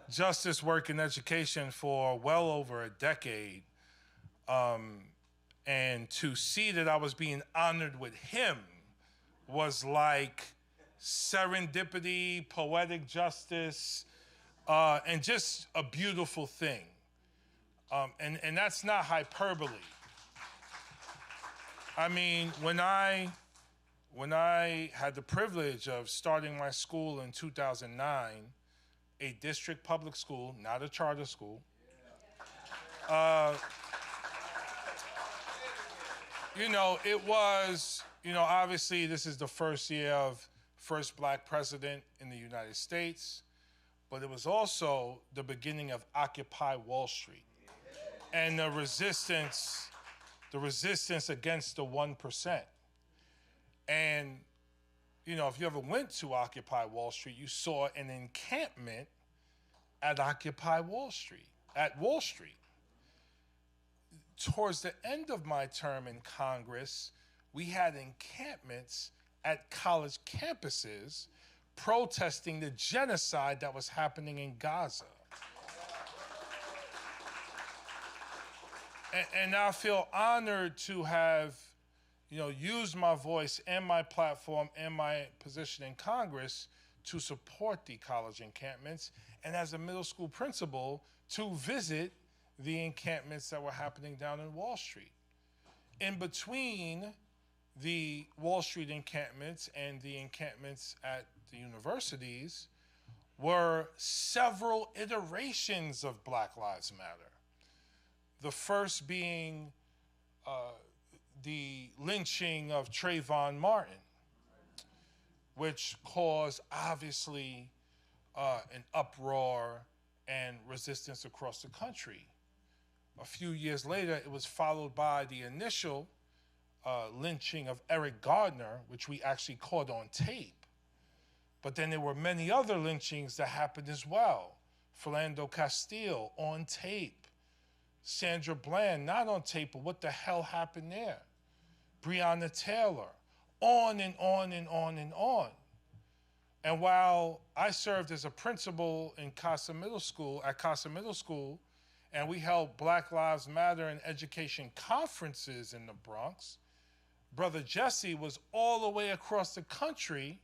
justice work in education for well over a decade. And to see that I was being honored with him was like serendipity, poetic justice, and just a beautiful thing. And that's not hyperbole. I mean, when I had the privilege of starting my school in 2009, a district public school, not a charter school, you know, it was, you know, obviously this is the first year of first black president in the United States, but it was also the beginning of Occupy Wall Street and the resistance against the 1%. And, you know, if you ever went to Occupy Wall Street, you saw an encampment at Occupy Wall Street, at Wall Street. Towards the end of my term in Congress, we had encampments at college campuses protesting the genocide that was happening in Gaza. And I feel honored to have, used my voice and my platform and my position in Congress to support the college encampments, and as a middle school principal, to visit the encampments that were happening down in Wall Street. In between the Wall Street encampments and the encampments at the universities were several iterations of Black Lives Matter. The first being the lynching of Trayvon Martin, which caused, obviously, an uproar and resistance across the country. A few years later, it was followed by the initial lynching of Eric Gardner, which we actually caught on tape. But then there were many other lynchings that happened as well. Philando Castile on tape. Sandra Bland, not on tape, but what the hell happened there? Breonna Taylor, on and on and on and on. And while I served as a principal in Casa Middle School, and we held Black Lives Matter and education conferences in the Bronx, Brother Jesse was all the way across the country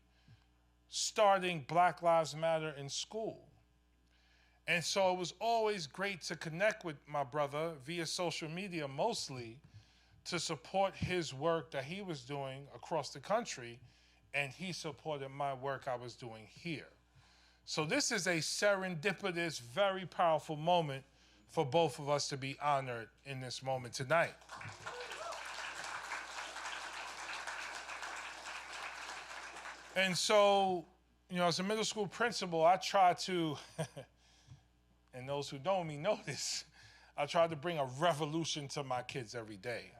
starting Black Lives Matter in school. And so it was always great to connect with my brother via social media mostly to support his work that he was doing across the country, and he supported my work I was doing here. So this is a serendipitous, very powerful moment for both of us to be honored in this moment tonight. And so, as a middle school principal, I try to, and those who know me know this, I try to bring a revolution to my kids every day.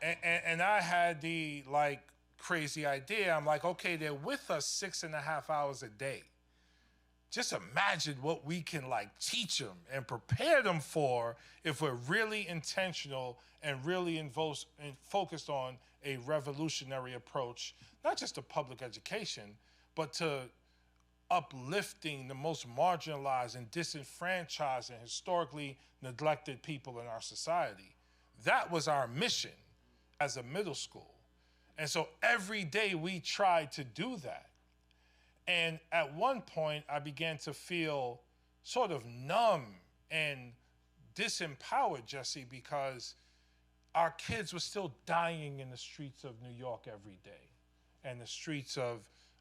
And I had the, crazy idea. I'm like, okay, they're with us 6.5 hours a day. Just imagine what we can teach them and prepare them for if we're really intentional and really focused on a revolutionary approach, not just to public education, but to uplifting the most marginalized and disenfranchised and historically neglected people in our society. That was our mission as a middle school. And so every day we tried to do that. And at one point, I began to feel sort of numb and disempowered, Jesse, because our kids were still dying in the streets of New York every day, and the streets of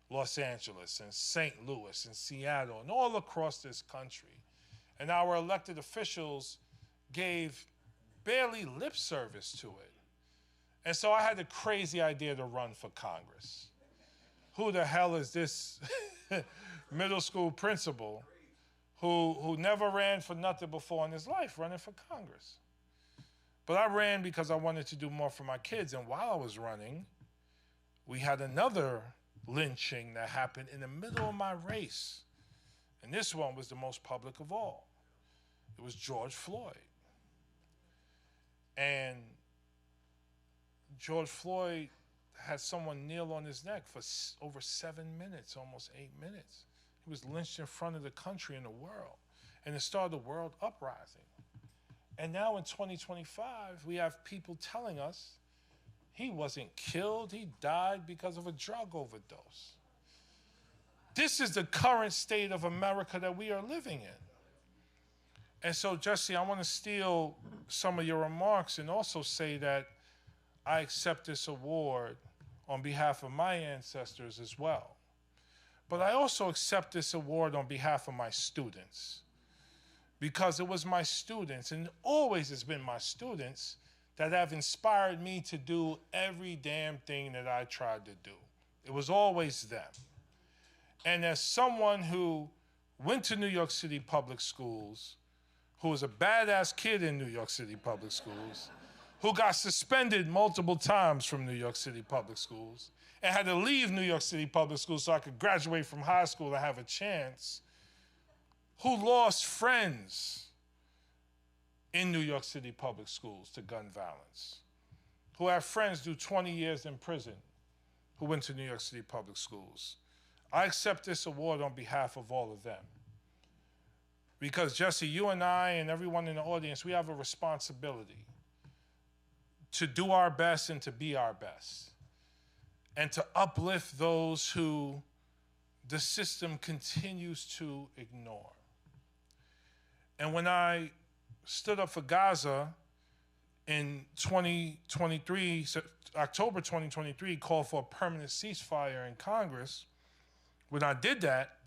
Los Angeles and St. Louis and Seattle and all across this country. And our elected officials gave barely lip service to it. And so I had the crazy idea to run for Congress. Who the hell is this middle school principal who never ran for nothing before in his life, running for Congress? But I ran because I wanted to do more for my kids. And while I was running, we had another lynching that happened in the middle of my race. And this one was the most public of all. It was George Floyd. And George Floyd had someone kneel on his neck for over 7 minutes, almost 8 minutes. He was lynched in front of the country and the world. And it started the world uprising. And now in 2025, we have people telling us he wasn't killed, he died because of a drug overdose. This is the current state of America that we are living in. And so, Jesse, I want to steal some of your remarks and also say that I accept this award on behalf of my ancestors as well. But I also accept this award on behalf of my students, because it was my students, and always has been my students, that have inspired me to do every damn thing that I tried to do. It was always them. And as someone who went to New York City public schools, who was a badass kid in New York City public schools, who got suspended multiple times from New York City public schools, and had to leave New York City public schools so I could graduate from high school and have a chance, who lost friends in New York City public schools to gun violence, who have friends do 20 years in prison, who went to New York City public schools. I accept this award on behalf of all of them. Because, Jesse, you and I and everyone in the audience, we have a responsibility to do our best and to be our best, and to uplift those who the system continues to ignore. And when I stood up for Gaza in 2023, October 2023, called for a permanent ceasefire in Congress, when I did that,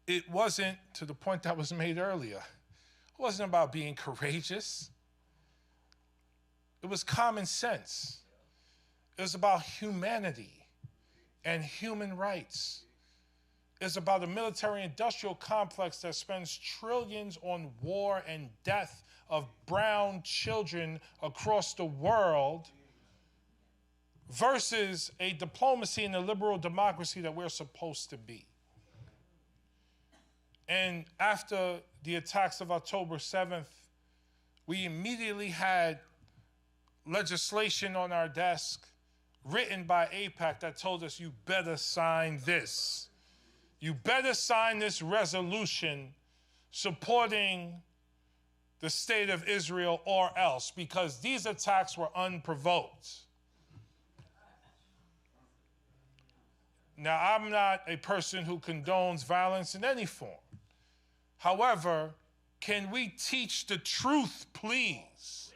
it wasn't, to the point that was made earlier, it wasn't about being courageous. It was common sense. It was about humanity and human rights. It's about a military-industrial complex that spends trillions on war and death of brown children across the world versus a diplomacy and a liberal democracy that we're supposed to be. And after the attacks of October 7th, we immediately had legislation on our desk written by AIPAC that told us, you better sign this. You better sign this resolution supporting the state of Israel or else, because these attacks were unprovoked. Now, I'm not a person who condones violence in any form. However, can we teach the truth, please?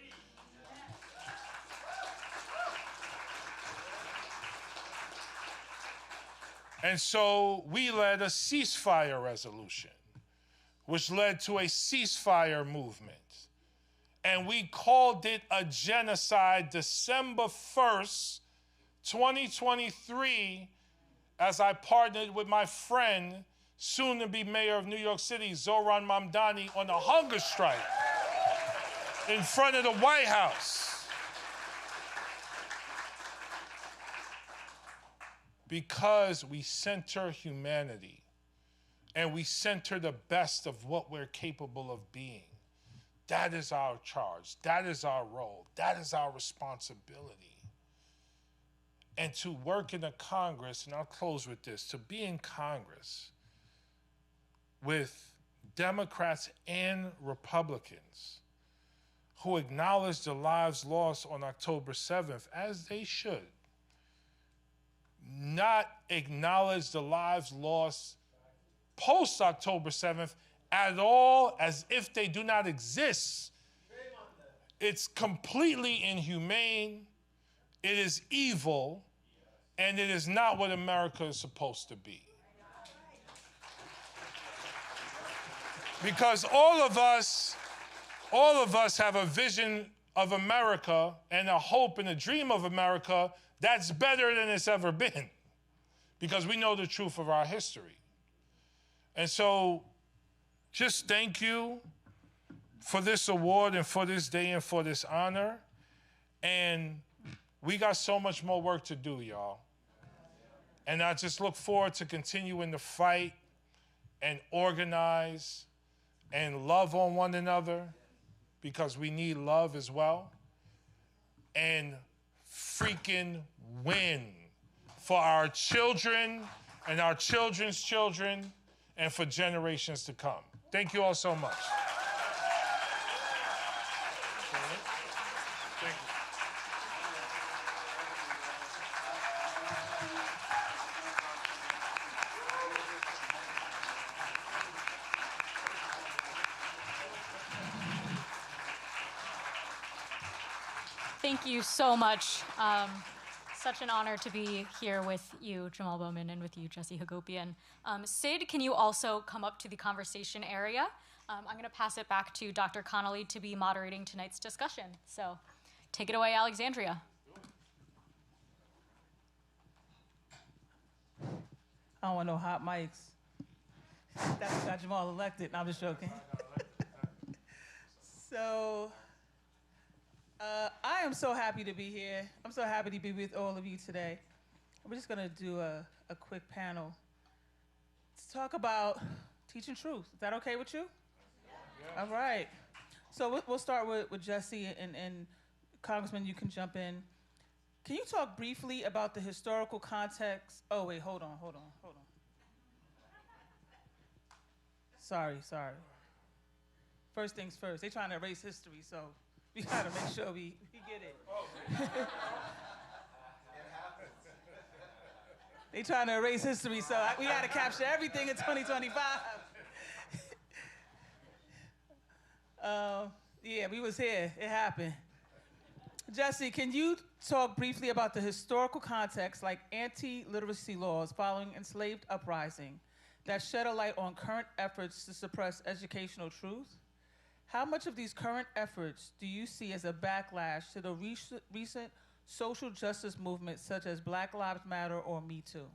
And so we led a ceasefire resolution, which led to a ceasefire movement. And we called it a genocide December 1st, 2023, as I partnered with my friend, soon-to-be mayor of New York City, Zohran Mamdani, on a hunger strike in front of the White House. Because we center humanity and we center the best of what we're capable of being. That is our charge. That is our role. That is our responsibility. And to work in a Congress, and I'll close with this, to be in Congress with Democrats and Republicans who acknowledge the lives lost on October 7th, as they should, not acknowledge the lives lost post-October 7th at all, as if they do not exist. It's completely inhumane, it is evil, and it is not what America is supposed to be. Because all of us have a vision of America and a hope and a dream of America that's better than it's ever been, because we know the truth of our history. And so just thank you for this award and for this day and for this honor. And we got so much more work to do, y'all. And I just look forward to continuing to fight and organize and love on one another, because we need love as well. And freaking win for our children and our children's children and for generations to come. Thank you all so much. Thank you. Thank you so much. Such an honor to be here with you, Jamaal Bowman, and with you, Jesse Hagopian. Sid, can you also come up to the conversation area? I'm going to pass it back to Dr. Connally to be moderating tonight's discussion. So take it away, Alexandria. I don't want no hot mics. That's what got Jamaal elected. No, I'm just joking. So, I am so happy to be here. I'm so happy to be with all of you today. We're just going to do a quick panel to talk about teaching truth. Is that okay with you? Yeah. All right. So we'll start with Jesse, and Congressman, you can jump in. Can you talk briefly about the historical context? Oh, wait, hold on. Sorry. First things first. They're trying to erase history, so We gotta make sure we get it. They trying to erase history, so we gotta capture everything in 2025. Yeah, we was here. It happened. Jesse, can you talk briefly about the historical context, like anti-literacy laws following enslaved uprising, that shed a light on current efforts to suppress educational truth? How much of these current efforts do you see as a backlash to the recent social justice movements such as Black Lives Matter or Me Too?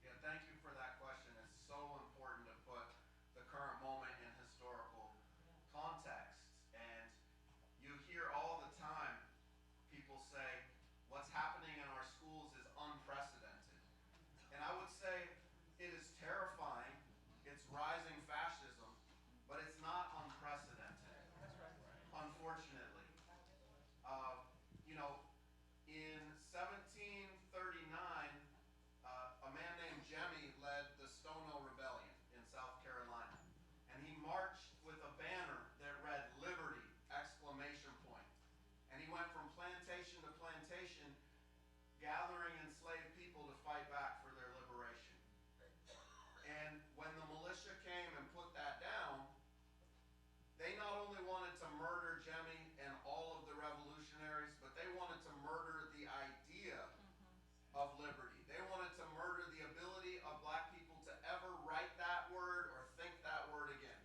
Yeah, thank you for that question. It's so important to put the current moment in historical context. And you hear all the time people say, what's happening in our schools is unprecedented. And I would say it is terrifying. It's rising fascism, but it's not unprecedented. Unfortunately. In 1739, a man named Jemmy led the Stono Rebellion in South Carolina. And he marched with a banner that read "Liberty!" And he went from plantation to plantation, gathering enslaved people to fight back for their liberation. And when the militia came and put that down, they not only wanted to murder Jemmy and all of the revolutionaries, but they wanted to murder the idea of liberty. They wanted to murder the ability of black people to ever write that word or think that word again,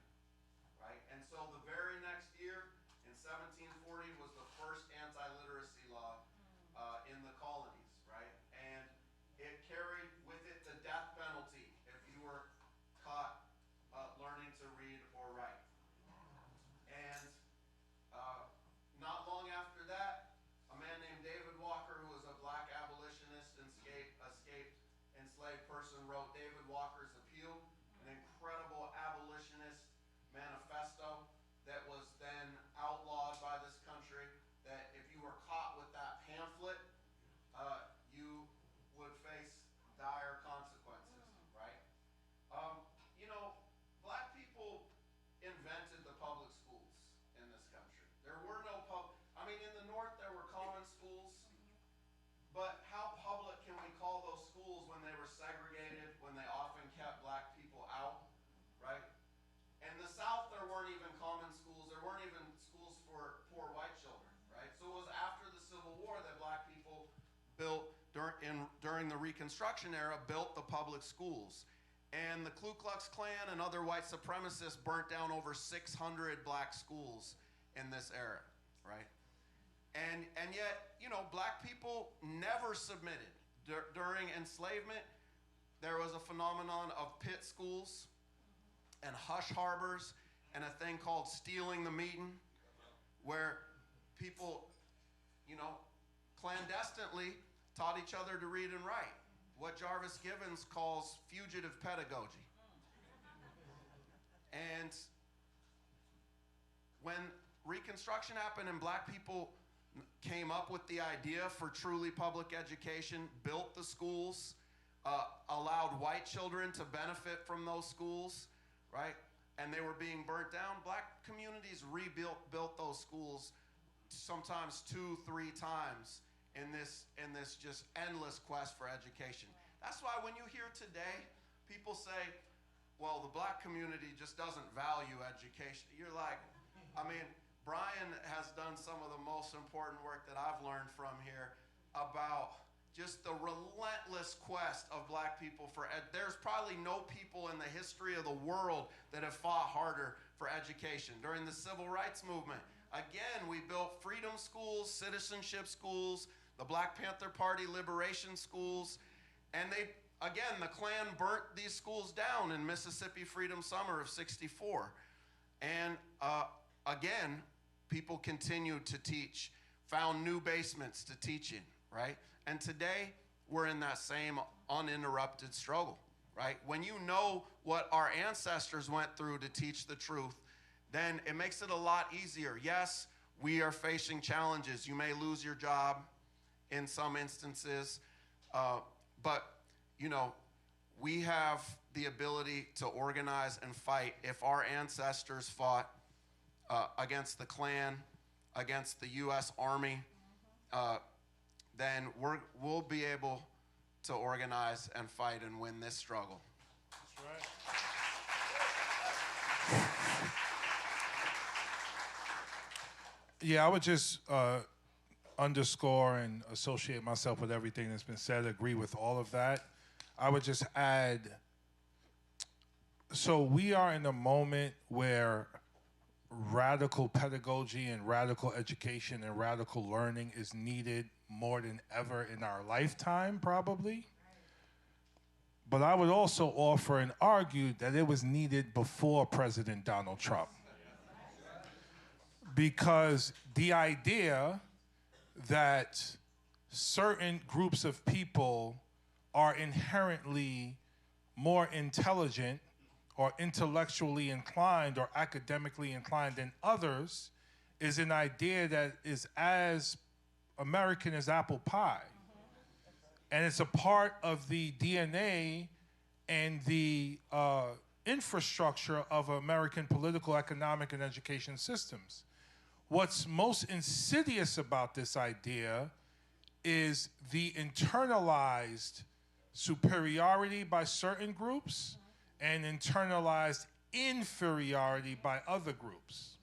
right? And so the very next year, in 1740, was the first anti-literacy law in the colonies, right? And it carried with it the death penalty if you were caught learning to read or write. And not long after that, a man named David Walker, who was a black abolitionist and escaped enslaved person, wrote David Walker's Appeal, an incredible abolitionist manifesto that was then outlawed by this country, that if you were caught with that pamphlet, you would face dire consequences, right? Black people invented the public schools in this country. There were no in the North there were common schools, but how public can we call those schools when they were segregated, when they often kept black people out, right? In the South there weren't even common schools, there weren't even schools for poor white children, right? So it was after the Civil War that black people built, during the Reconstruction era, built the public schools. And the Ku Klux Klan and other white supremacists burnt down over 600 black schools in this era, right? And yet, black people never submitted. During enslavement, there was a phenomenon of pit schools and hush harbors and a thing called stealing the meetin', where people, clandestinely taught each other to read and write, what Jarvis Gibbons calls fugitive pedagogy. And when Reconstruction happened and black people came up with the idea for truly public education, built the schools, allowed white children to benefit from those schools, right? And they were being burnt down. Black communities built those schools sometimes 2-3 times in this just endless quest for education. That's why when you hear today people say, well, the black community just doesn't value education, you're like, Brian has done some of the most important work that I've learned from here about just the relentless quest of black people for there's probably no people in the history of the world that have fought harder for education. During the Civil Rights Movement, again, we built freedom schools, citizenship schools, the Black Panther Party liberation schools, and the Klan burnt these schools down in Mississippi Freedom Summer of '64. And again, people continued to teach, found new basements to teach in, right? And today, we're in that same uninterrupted struggle, right? When you know what our ancestors went through to teach the truth, then it makes it a lot easier. Yes, we are facing challenges. You may lose your job in some instances, but we have the ability to organize and fight. If our ancestors fought against the Klan against the U.S. Army, then we'll be able to organize and fight and win this struggle. That's right. Yeah, I would just underscore and associate myself with everything that's been said, agree with all of that. I would just add, so we are in a moment where radical pedagogy and radical education and radical learning is needed more than ever in our lifetime, probably. But I would also offer and argue that it was needed before President Donald Trump. Because the idea that certain groups of people are inherently more intelligent or intellectually inclined or academically inclined than others is an idea that is as American as apple pie. And it's a part of the DNA and the infrastructure of American political, economic, and education systems. What's most insidious about this idea is the internalized superiority by certain groups and internalized inferiority by other groups.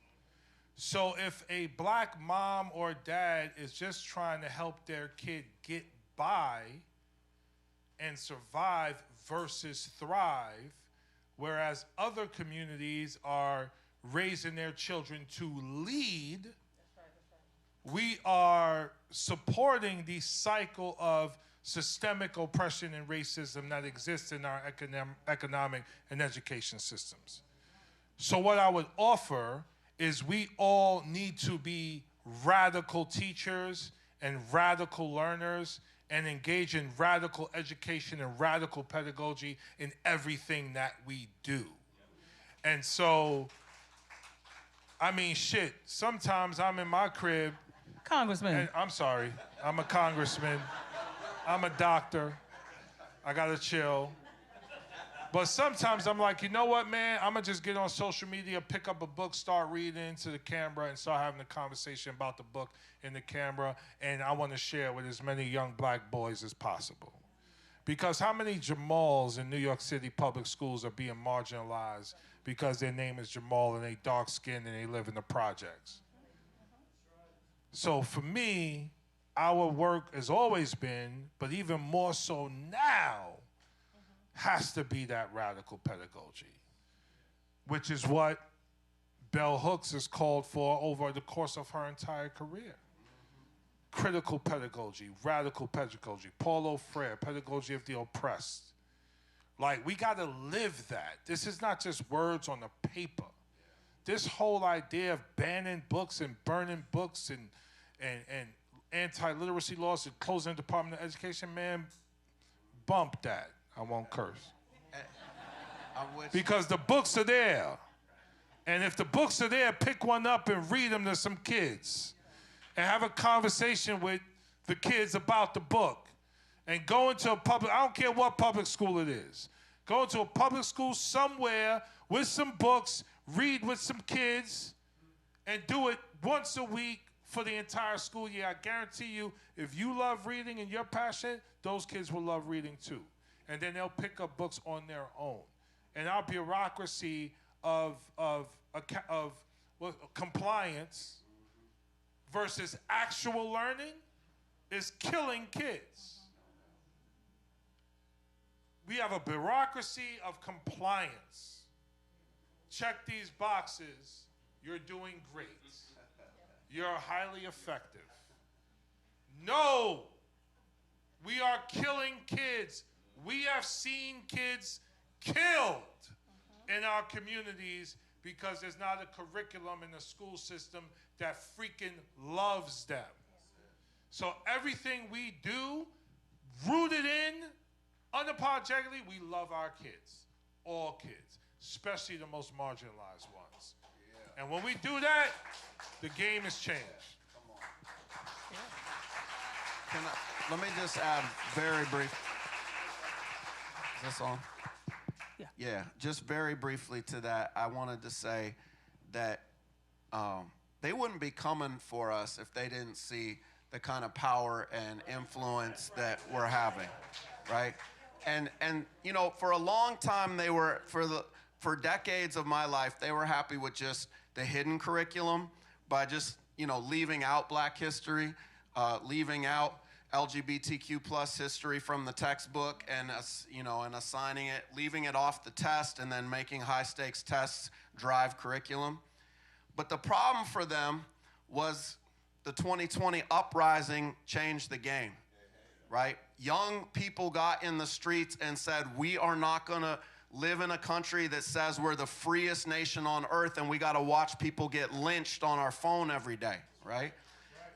So if a black mom or dad is just trying to help their kid get by and survive versus thrive, whereas other communities are raising their children to lead, we are supporting the cycle of systemic oppression and racism that exists in our economic and education systems. So what I would offer is we all need to be radical teachers and radical learners and engage in radical education and radical pedagogy in everything that we do. And so, I mean, shit, sometimes I'm in my crib. Congressman. And I'm sorry, I'm a congressman. I'm a doctor. I gotta chill. But sometimes I'm like, you know what, man? I'm gonna just get on social media, pick up a book, start reading to the camera, and start having a conversation about the book in the camera, and I wanna share it with as many young black boys as possible. Because how many Jamaals in New York City public schools are being marginalized because their name is Jamaal and they dark-skinned and they live in the projects? So for me, our work has always been, but even more so now, has to be that radical pedagogy, which is what Bell Hooks has called for over the course of her entire career. Critical pedagogy, radical pedagogy, Paulo Freire, pedagogy of the oppressed. Like, we gotta live that. This is not just words on the paper. This whole idea of banning books and burning books and anti-literacy laws and closing the Department of Education, man, bump that. I won't curse. Because the books are there. And if the books are there, pick one up and read them to some kids. And have a conversation with the kids about the book. And go into a public, I don't care what public school it is. Go into a public school somewhere with some books, read with some kids, and do it once a week for the entire school year. I guarantee you, if you love reading and you're passionate, those kids will love reading too. And then they'll pick up books on their own. And our bureaucracy of compliance versus actual learning is killing kids. We have a bureaucracy of compliance. Check these boxes, you're doing great. You're highly effective. No, we are killing kids. We have seen kids killed in our communities because there's not a curriculum in the school system that freaking loves them. So everything we do, rooted in, unapologetically, we love our kids, all kids, especially the most marginalized ones. Yeah. And when we do that, the game has changed. Let me just add very brief. Is this on? Yeah, just very briefly to that, I wanted to say that they wouldn't be coming for us if they didn't see the kind of power and influence that we're having, right? And you know, for a long time, they were, for decades of my life, they were happy with just the hidden curriculum by just, you know, leaving out Black history, leaving out LGBTQ plus history from the textbook, and you know, and assigning it, leaving it off the test, and then making high stakes tests drive curriculum. But the problem for them was the 2020 uprising changed the game, right? Young people got in the streets and said, we are not gonna live in a country that says we're the freest nation on earth and we gotta watch people get lynched on our phone every day, right?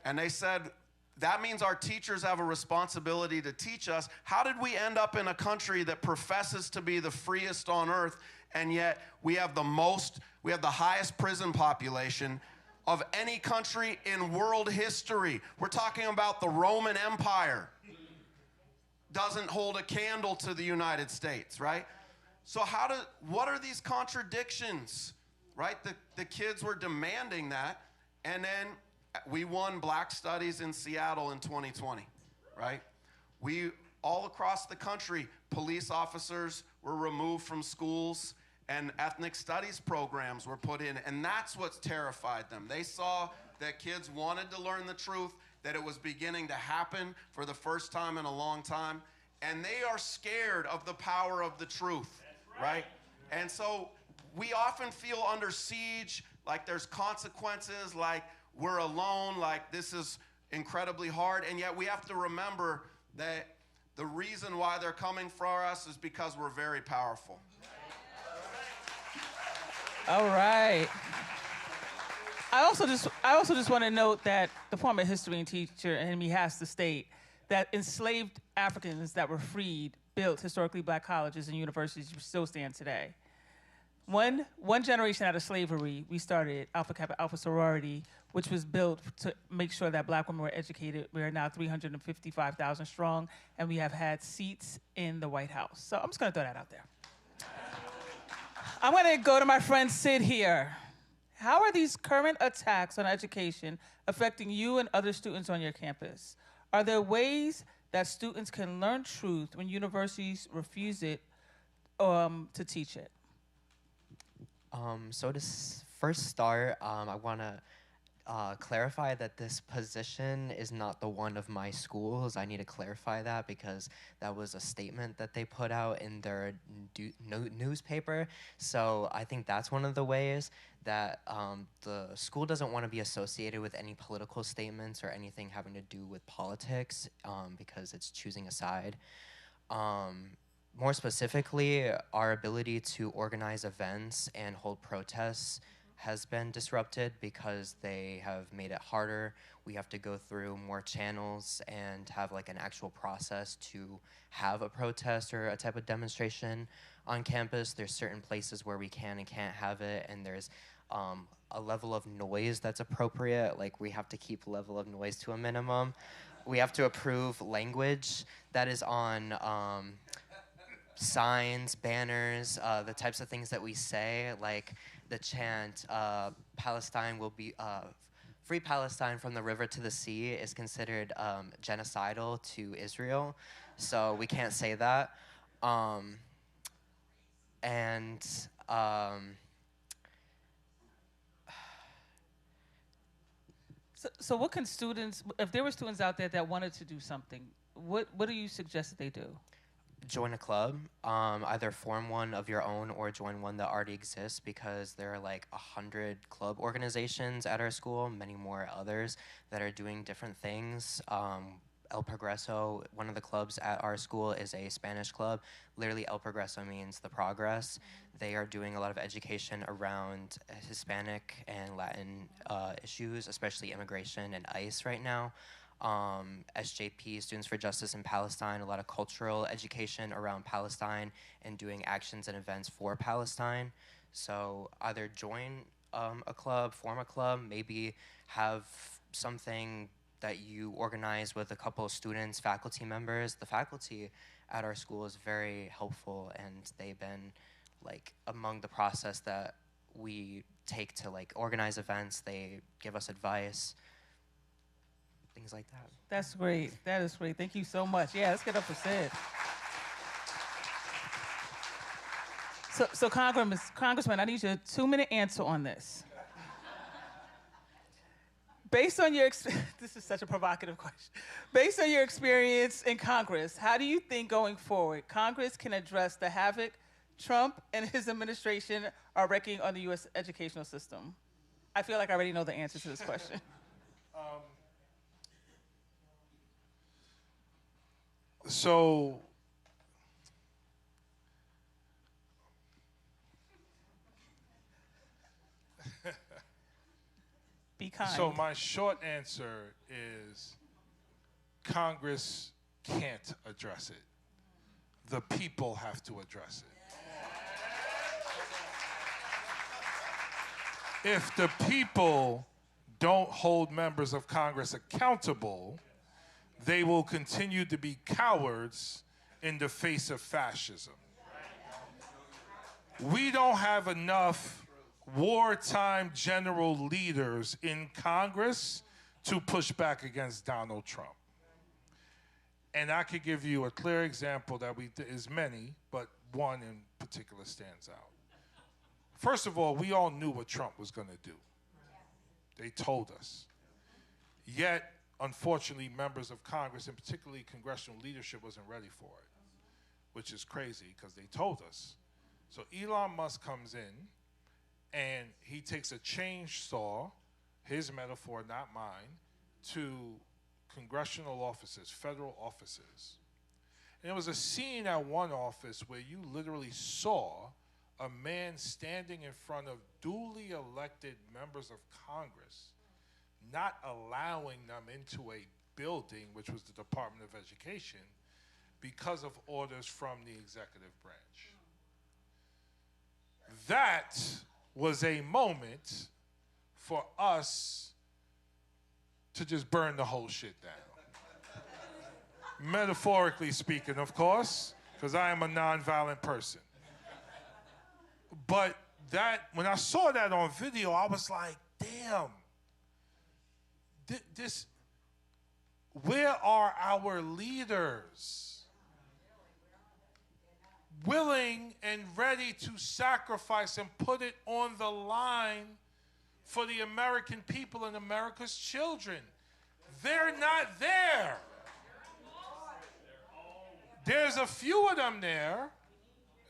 And they said, that means our teachers have a responsibility to teach us. How did we end up in a country that professes to be the freest on earth, and yet we have the highest prison population of any country in world history? We're talking about the Roman Empire. Doesn't hold a candle to the United States, right? So what are these contradictions, right? The kids were demanding that, and then we won Black Studies in Seattle in 2020, right? We, all across the country, police officers were removed from schools and ethnic studies programs were put in, and that's what's terrified them. They saw that kids wanted to learn the truth, that it was beginning to happen for the first time in a long time, and they are scared of the power of the truth, right? And so we often feel under siege, like there's consequences, like we're alone, like this is incredibly hard, and yet we have to remember that the reason why they're coming for us is because we're very powerful. All right. I also just want to note that the former history teacher and he has to state that enslaved Africans that were freed built historically Black colleges and universities which still stand today. One generation out of slavery, we started Alpha Kappa Alpha sorority, which was built to make sure that Black women were educated. We are now 355,000 strong, and we have had seats in the White House. So I'm just going to throw that out there. I'm going to go to my friend Sid here. How are these current attacks on education affecting you and other students on your campus? Are there ways that students can learn truth when universities refuse it to teach it? So to first start, I want to clarify that this position is not the one of my schools. I need to clarify that because that was a statement that they put out in their newspaper. So I think that's one of the ways that the school doesn't want to be associated with any political statements or anything having to do with politics because it's choosing a side. More specifically, our ability to organize events and hold protests has been disrupted because they have made it harder. We have to go through more channels and have like an actual process to have a protest or a type of demonstration on campus. There's certain places where we can and can't have it, and there's a level of noise that's appropriate. Like we have to keep the level of noise to a minimum. We have to approve language that is on signs, banners, the types of things that we say, like the chant, Palestine will be, free Palestine from the river to the sea is considered genocidal to Israel, so we can't say that. So what can students, if there were students out there that wanted to do something, what do you suggest that they do? Join a club, either form one of your own or join one that already exists, because there are like 100 club organizations at our school, many more others that are doing different things. El Progreso, one of the clubs at our school, is a Spanish club. Literally, El Progreso means the progress. They are doing a lot of education around Hispanic and Latin issues, especially immigration and ICE right now. SJP, Students for Justice in Palestine, a lot of cultural education around Palestine and doing actions and events for Palestine. So either join a club, form a club, maybe have something that you organize with a couple of students, faculty members. The faculty at our school is very helpful, and they've been like among the process that we take to like organize events. They give us advice, things like that. That's great. That is great. Thank you so much. Yeah, let's get up for Sid. So Congressman, I need your 2-minute answer on this. Based on your this is such a provocative question. Based on your experience in Congress, how do you think going forward Congress can address the havoc Trump and his administration are wreaking on the U.S. educational system? I feel like I already know the answer to this question. So Be kind. So my short answer is Congress can't address it. The people have to address it. If the people don't hold members of Congress accountable, they will continue to be cowards in the face of fascism. We don't have enough wartime general leaders in Congress to push back against Donald Trump. And I could give you a clear example that is many, but one in particular stands out. First of all, we all knew what Trump was going to do. They told us. Yet, unfortunately, members of Congress, and particularly congressional leadership, wasn't ready for it, which is crazy because they told us. So Elon Musk comes in, and he takes a chainsaw, his metaphor, not mine, to congressional offices, federal offices. And there was a scene at one office where you literally saw a man standing in front of duly elected members of Congress, not allowing them into a building, which was the Department of Education, because of orders from the executive branch. That was a moment for us to just burn the whole shit down. Metaphorically speaking, of course, because I am a nonviolent person. But that, when I saw that on video, I was like, damn, where are our leaders? Willing and ready to sacrifice and put it on the line for the American people and America's children. They're not there. There's a few of them there.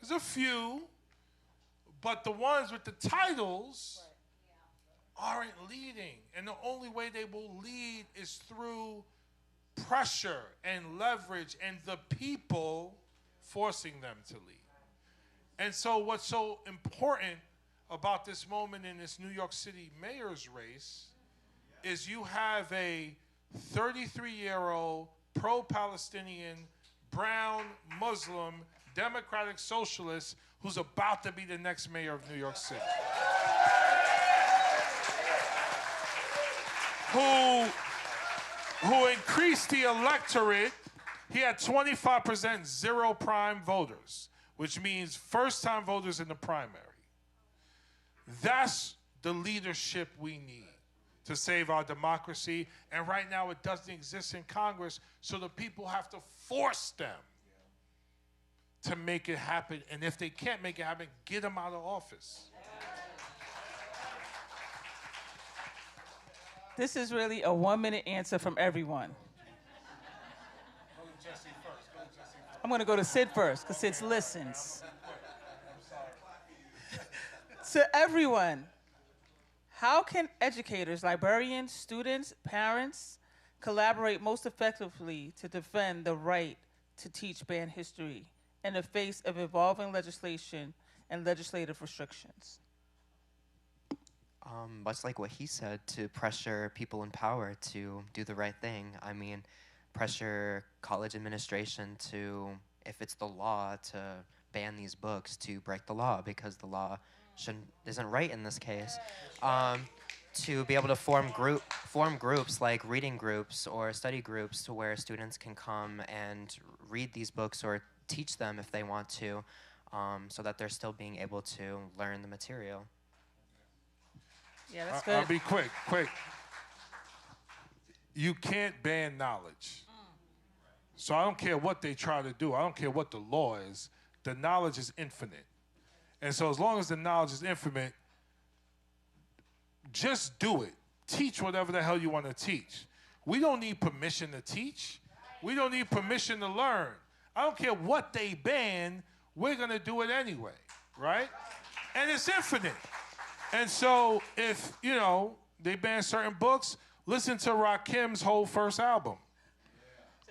There's a few. But the ones with the titles aren't leading. And the only way they will lead is through pressure and leverage and the people forcing them to lead. And so what's so important about this moment in this New York City mayor's race is you have a 33-year-old pro-Palestinian, brown, Muslim, democratic socialist who's about to be the next mayor of New York City. Who increased the electorate. He had 25% zero prime voters, which means first-time voters in the primary. That's the leadership we need to save our democracy. And right now it doesn't exist in Congress, so the people have to force them to make it happen. And if they can't make it happen, get them out of office. This is really a 1-minute answer from everyone. I'm going to go to Sid first, because Sid listens. To everyone, how can educators, librarians, students, parents collaborate most effectively to defend the right to teach band history in the face of evolving legislation and legislative restrictions? Much like what he said, to pressure people in power to do the right thing. I mean, pressure college administration to, if it's the law, to ban these books, to break the law because the law isn't right in this case. To be able to form groups like reading groups or study groups to where students can come and read these books or teach them if they want to, so that they're still being able to learn the material. Yeah, that's good. I'll be quick. You can't ban knowledge. So I don't care what they try to do. I don't care what the law is. The knowledge is infinite. And so as long as the knowledge is infinite, just do it. Teach whatever the hell you want to teach. We don't need permission to teach. We don't need permission to learn. I don't care what they ban, we're going to do it anyway, right? And it's infinite. And so if, they ban certain books, listen to Rakim's whole first album.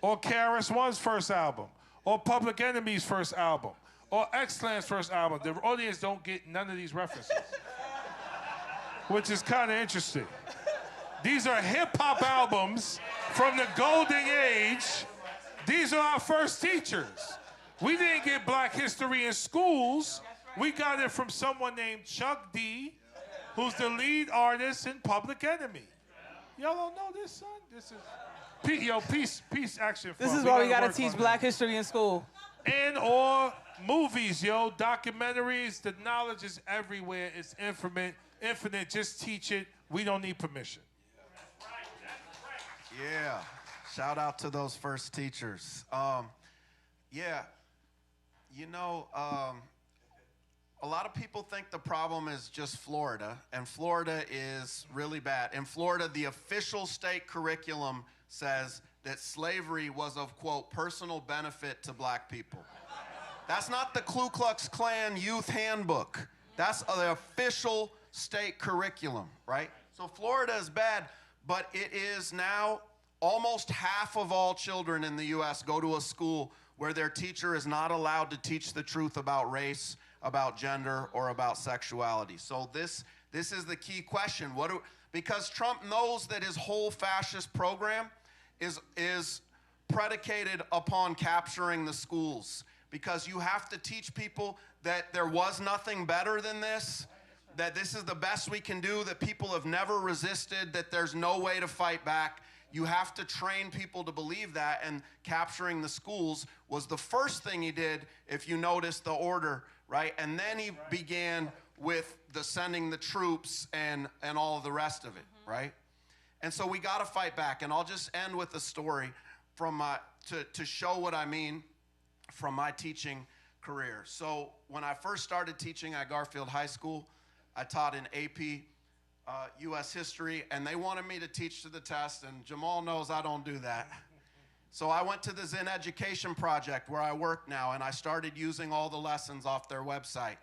Or KRS-One's first album. Or Public Enemy's first album. Or X-Clan's first album. The audience don't get none of these references. Which is kind of interesting. These are hip-hop albums from the golden age. These are our first teachers. We didn't get Black history in schools. We got it from someone named Chuck D, who's the lead artist in Public Enemy. Y'all don't know this, son? This is peace action. This is why we gotta teach Black history in school. And or movies, documentaries. The knowledge is everywhere. It's infinite. Just teach it. We don't need permission. Yeah. Shout out to those first teachers. A lot of people think the problem is just Florida, and Florida is really bad. In Florida, the official state curriculum says that slavery was of, quote, personal benefit to black people. That's not the Ku Klux Klan youth handbook. That's the official state curriculum, right? So Florida is bad, but it is now almost half of all children in the U.S. go to a school where their teacher is not allowed to teach the truth about race, about gender, or about sexuality. So this is the key question. Because Trump knows that his whole fascist program is predicated upon capturing the schools. Because you have to teach people that there was nothing better than this, that this is the best we can do, that people have never resisted, that there's no way to fight back. You have to train people to believe that, and capturing the schools was the first thing he did, if you notice the order, right? And then he began with the sending the troops and all of the rest of it, right? And so we got to fight back. And I'll just end with a story from to show what I mean from my teaching career. So when I first started teaching at Garfield High School, I taught in AP U.S. history, and they wanted me to teach to the test, and Jamaal knows I don't do that. So I went to the Zen Education Project where I work now, and I started using all the lessons off their website.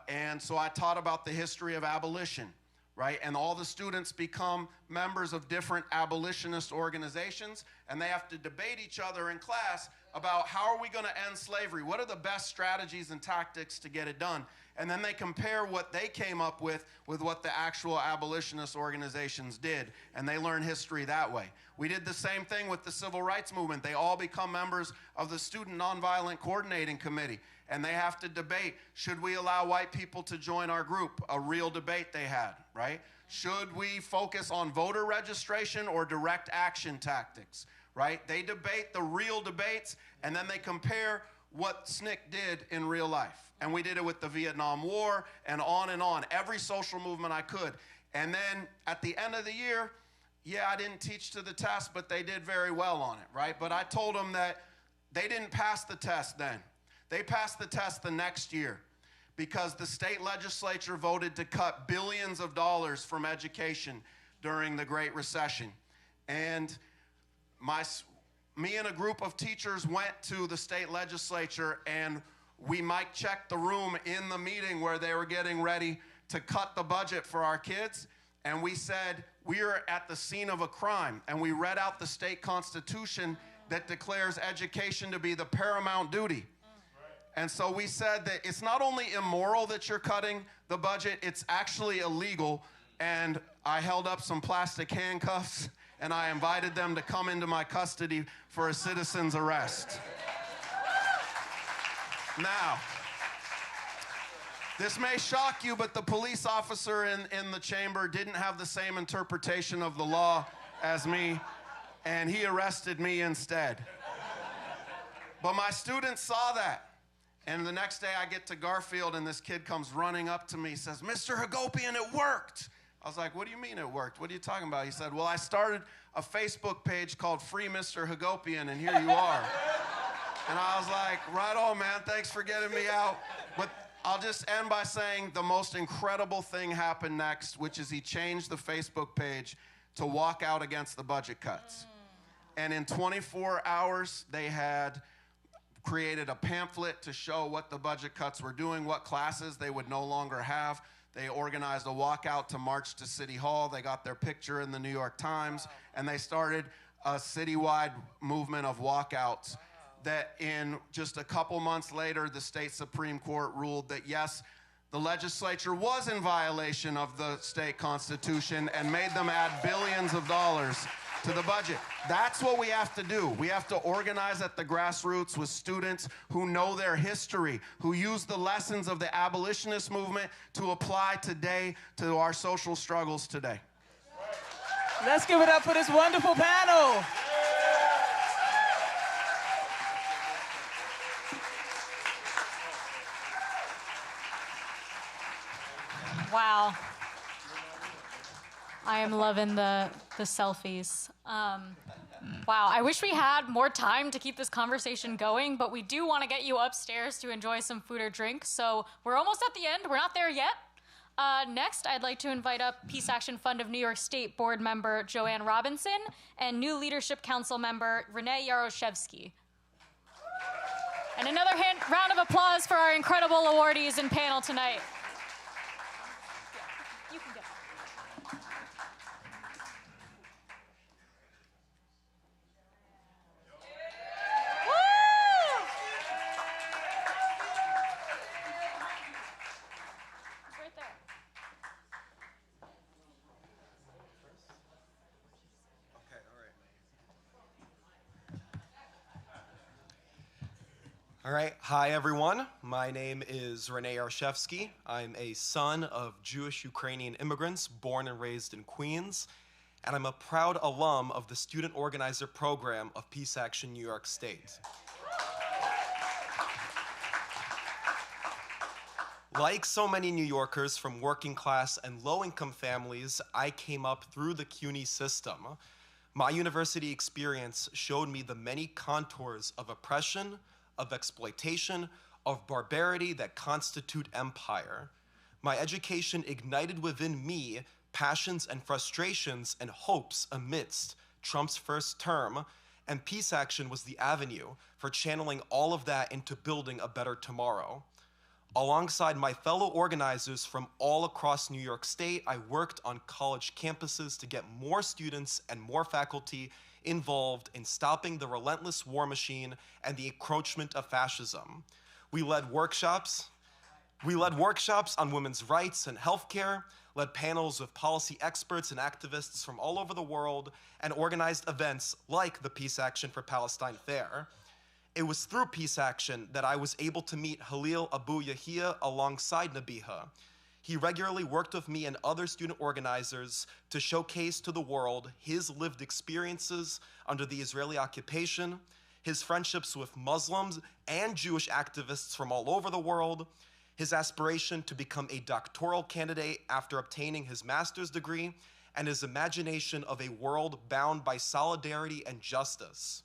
And so I taught about the history of abolition, right? And all the students become members of different abolitionist organizations, and they have to debate each other in class about how are we going to end slavery? What are the best strategies and tactics to get it done? And then they compare what they came up with what the actual abolitionist organizations did, and they learn history that way. We did the same thing with the Civil Rights Movement. They all become members of the Student Nonviolent Coordinating Committee, and they have to debate, should we allow white people to join our group? A real debate they had, right? Should we focus on voter registration or direct action tactics, right? They debate the real debates, and then they compare what SNCC did in real life. And we did it with the Vietnam War and on, every social movement I could. And then at the end of the year, yeah, I didn't teach to the test, but they did very well on it, right? But I told them that they didn't pass the test then. They passed the test the next year because the state legislature voted to cut billions of dollars from education during the Great Recession. And me and a group of teachers went to the state legislature, and we mic checked the room in the meeting where they were getting ready to cut the budget for our kids. And we said, we are at the scene of a crime. And we read out the state constitution that declares education to be the paramount duty. And so we said that it's not only immoral that you're cutting the budget, it's actually illegal. And I held up some plastic handcuffs, and I invited them to come into my custody for a citizen's arrest. Now, this may shock you, but the police officer in the chamber didn't have the same interpretation of the law as me, and he arrested me instead. But my students saw that. And the next day I get to Garfield, and this kid comes running up to me, says, "Mr. Hagopian, it worked." I was like, what do you mean it worked? What are you talking about? He said, well, I started a Facebook page called Free Mr. Hagopian, and here you are. And I was like, right on, man. Thanks for getting me out. But I'll just end by saying the most incredible thing happened next, which is he changed the Facebook page to walk out against the budget cuts. And in 24 hours, they had created a pamphlet to show what the budget cuts were doing, what classes they would no longer have. They organized a walkout to march to City Hall. They got their picture in the New York Times, and they started a citywide movement of walkouts that in just a couple months later, the state Supreme Court ruled that, yes, the legislature was in violation of the state constitution and made them add billions of dollars to the budget. That's what we have to do. We have to organize at the grassroots with students who know their history, who use the lessons of the abolitionist movement to apply today to our social struggles today. Let's give it up for this wonderful panel. Wow. I am loving the selfies. Wow, I wish we had more time to keep this conversation going, but we do want to get you upstairs to enjoy some food or drink, so we're almost at the end. We're not there yet. Next, I'd like to invite up Peace Action Fund of New York State board member Joanne Robinson and new Leadership Council member Rene Yaroshevsky. And another round of applause for our incredible awardees and panel tonight. You can go. All right, hi everyone. My name is Rene Yaroshevsky. I'm a son of Jewish Ukrainian immigrants born and raised in Queens, and I'm a proud alum of the student organizer program of Peace Action New York State. Like so many New Yorkers from working class and low-income families, I came up through the CUNY system. My university experience showed me the many contours of oppression, of exploitation, of barbarity that constitute empire. My education ignited within me passions and frustrations and hopes amidst Trump's first term, and Peace Action was the avenue for channeling all of that into building a better tomorrow. Alongside my fellow organizers from all across New York State, I worked on college campuses to get more students and more faculty involved in stopping the relentless war machine and the encroachment of fascism. We led workshops on women's rights and healthcare, led panels with policy experts and activists from all over the world, and organized events like the Peace Action for Palestine Fair. It was through Peace Action that I was able to meet Halil Abu Yahia alongside Nabiha. He regularly worked with me and other student organizers to showcase to the world his lived experiences under the Israeli occupation, his friendships with Muslims and Jewish activists from all over the world, his aspiration to become a doctoral candidate after obtaining his master's degree, and his imagination of a world bound by solidarity and justice.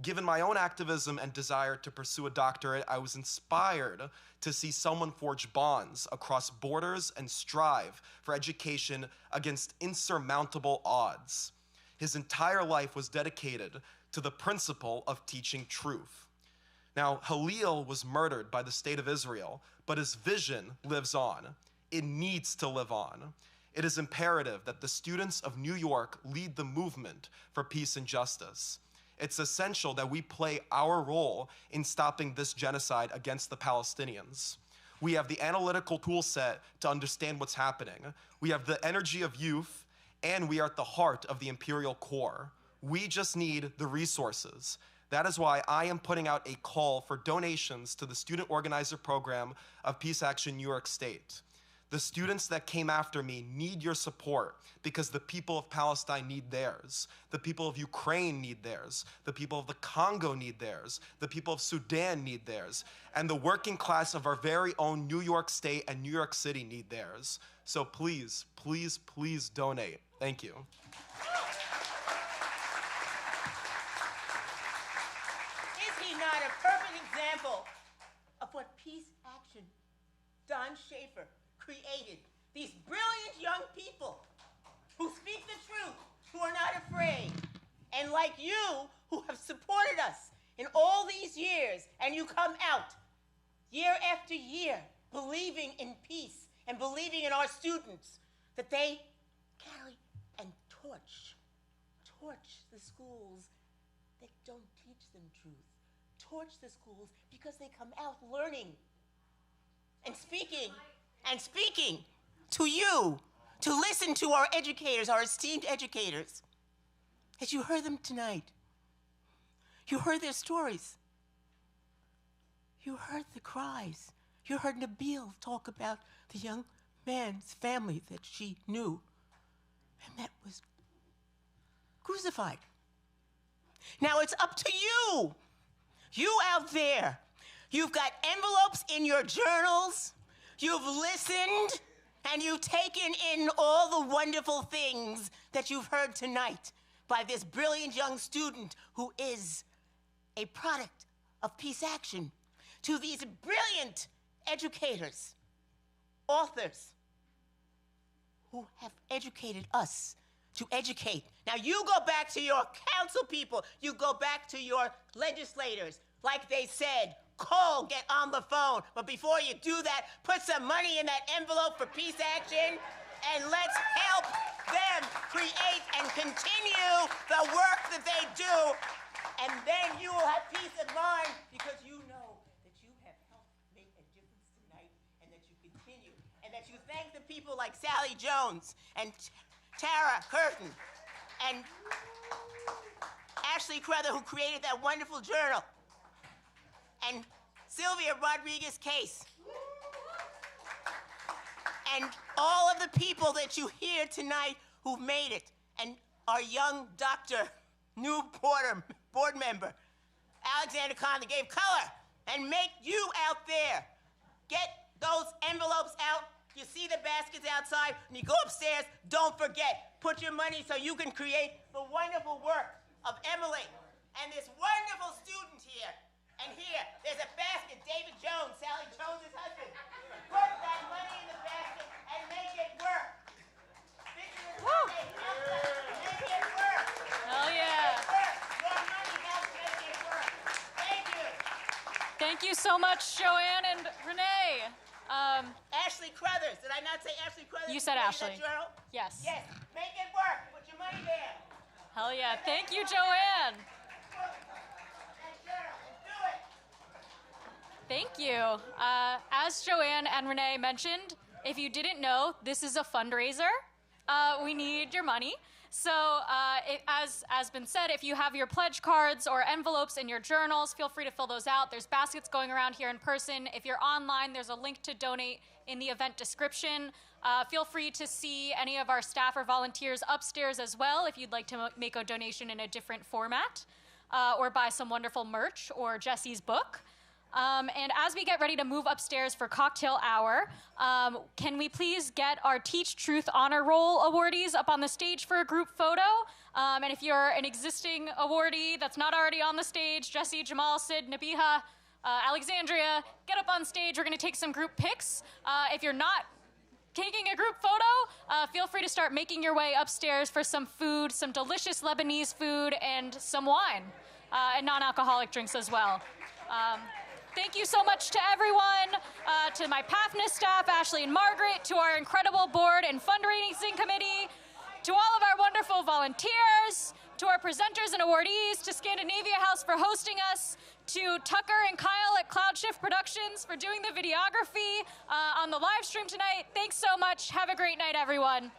Given my own activism and desire to pursue a doctorate, I was inspired to see someone forge bonds across borders and strive for education against insurmountable odds. His entire life was dedicated to the principle of teaching truth. Now, Halil was murdered by the state of Israel, but his vision lives on. It needs to live on. It is imperative that the students of New York lead the movement for peace and justice. It's essential that we play our role in stopping this genocide against the Palestinians. We have the analytical tool set to understand what's happening. We have the energy of youth, and we are at the heart of the imperial core. We just need the resources. That is why I am putting out a call for donations to the student organizer program of Peace Action New York State. The students that came after me need your support because the people of Palestine need theirs. The people of Ukraine need theirs. The people of the Congo need theirs. The people of Sudan need theirs. And the working class of our very own New York State and New York City need theirs. So please, please, please donate. Thank you. Is he not a perfect example of what Peace Action, Don Shaffer, created? These brilliant young people who speak the truth, who are not afraid, and like you, who have supported us in all these years, and you come out year after year believing in peace and believing in our students, that they carry and torch the schools that don't teach them truth. Torch the schools because they come out learning and speaking to you, to listen to our educators, our esteemed educators. As you heard them tonight, you heard their stories. You heard the cries. You heard Nabil talk about the young man's family that she knew and that was crucified. Now it's up to you. You out there, you've got envelopes in your journals, you've listened, and you've taken in all the wonderful things that you've heard tonight by this brilliant young student who is a product of Peace Action. To these brilliant educators, authors, who have educated us to educate. Now you go back to your council people, you go back to your legislators. Like they said, call, get on the phone. But before you do that, put some money in that envelope for Peace Action, and let's help them create and continue the work that they do. And then you will have peace of mind because you know that you have helped make a difference tonight, and that you continue, and that you thank the people like Sally Jones and Tara Curtin and Ashley Cruther, who created that wonderful journal, and Sylvia Rodriguez Case, and all of the people that you hear tonight who've made it, and our young doctor, new board member, Alexandria Connally, gave color, and make you out there get those envelopes out. You see the baskets outside, and you go upstairs, don't forget, put your money so you can create the wonderful work of Emily and this wonderful student here. And here, there's a basket, David Jones, Sally Jones' husband. Put that money in the basket and make it work. Make it work. Hell yeah. Your money helps make it work. Thank you. Thank you so much, Joanne and Rene. Ashley Crothers. Did I not say Ashley Crothers? You said Ashley. Yes. Yes. Make it work. Put your money there. Hell yeah. Thank you, Joanne. Thank you. As Joanne and Rene mentioned, if you didn't know, this is a fundraiser. We need your money. So as been said, if you have your pledge cards or envelopes in your journals, feel free to fill those out. There's baskets going around here in person. If you're online, there's a link to donate in the event description. Feel free to see any of our staff or volunteers upstairs as well if you'd like to make a donation in a different format, or buy some wonderful merch or Jesse's book. And as we get ready to move upstairs for cocktail hour, can we please get our Teach Truth Honor Roll awardees up on the stage for a group photo? And if you're an existing awardee that's not already on the stage, Jesse, Jamaal, Sid, Nabiha, Alexandria, get up on stage. We're going to take some group pics. If you're not taking a group photo, feel free to start making your way upstairs for some food, some delicious Lebanese food, and some wine, and non-alcoholic drinks as well. Thank you so much to everyone, to my PAFNA staff, Ashley and Margaret, to our incredible board and fundraising committee, to all of our wonderful volunteers, to our presenters and awardees, to Scandinavia House for hosting us, to Tucker and Kyle at Cloud Shift Productions for doing the videography on the live stream tonight. Thanks so much. Have a great night, everyone.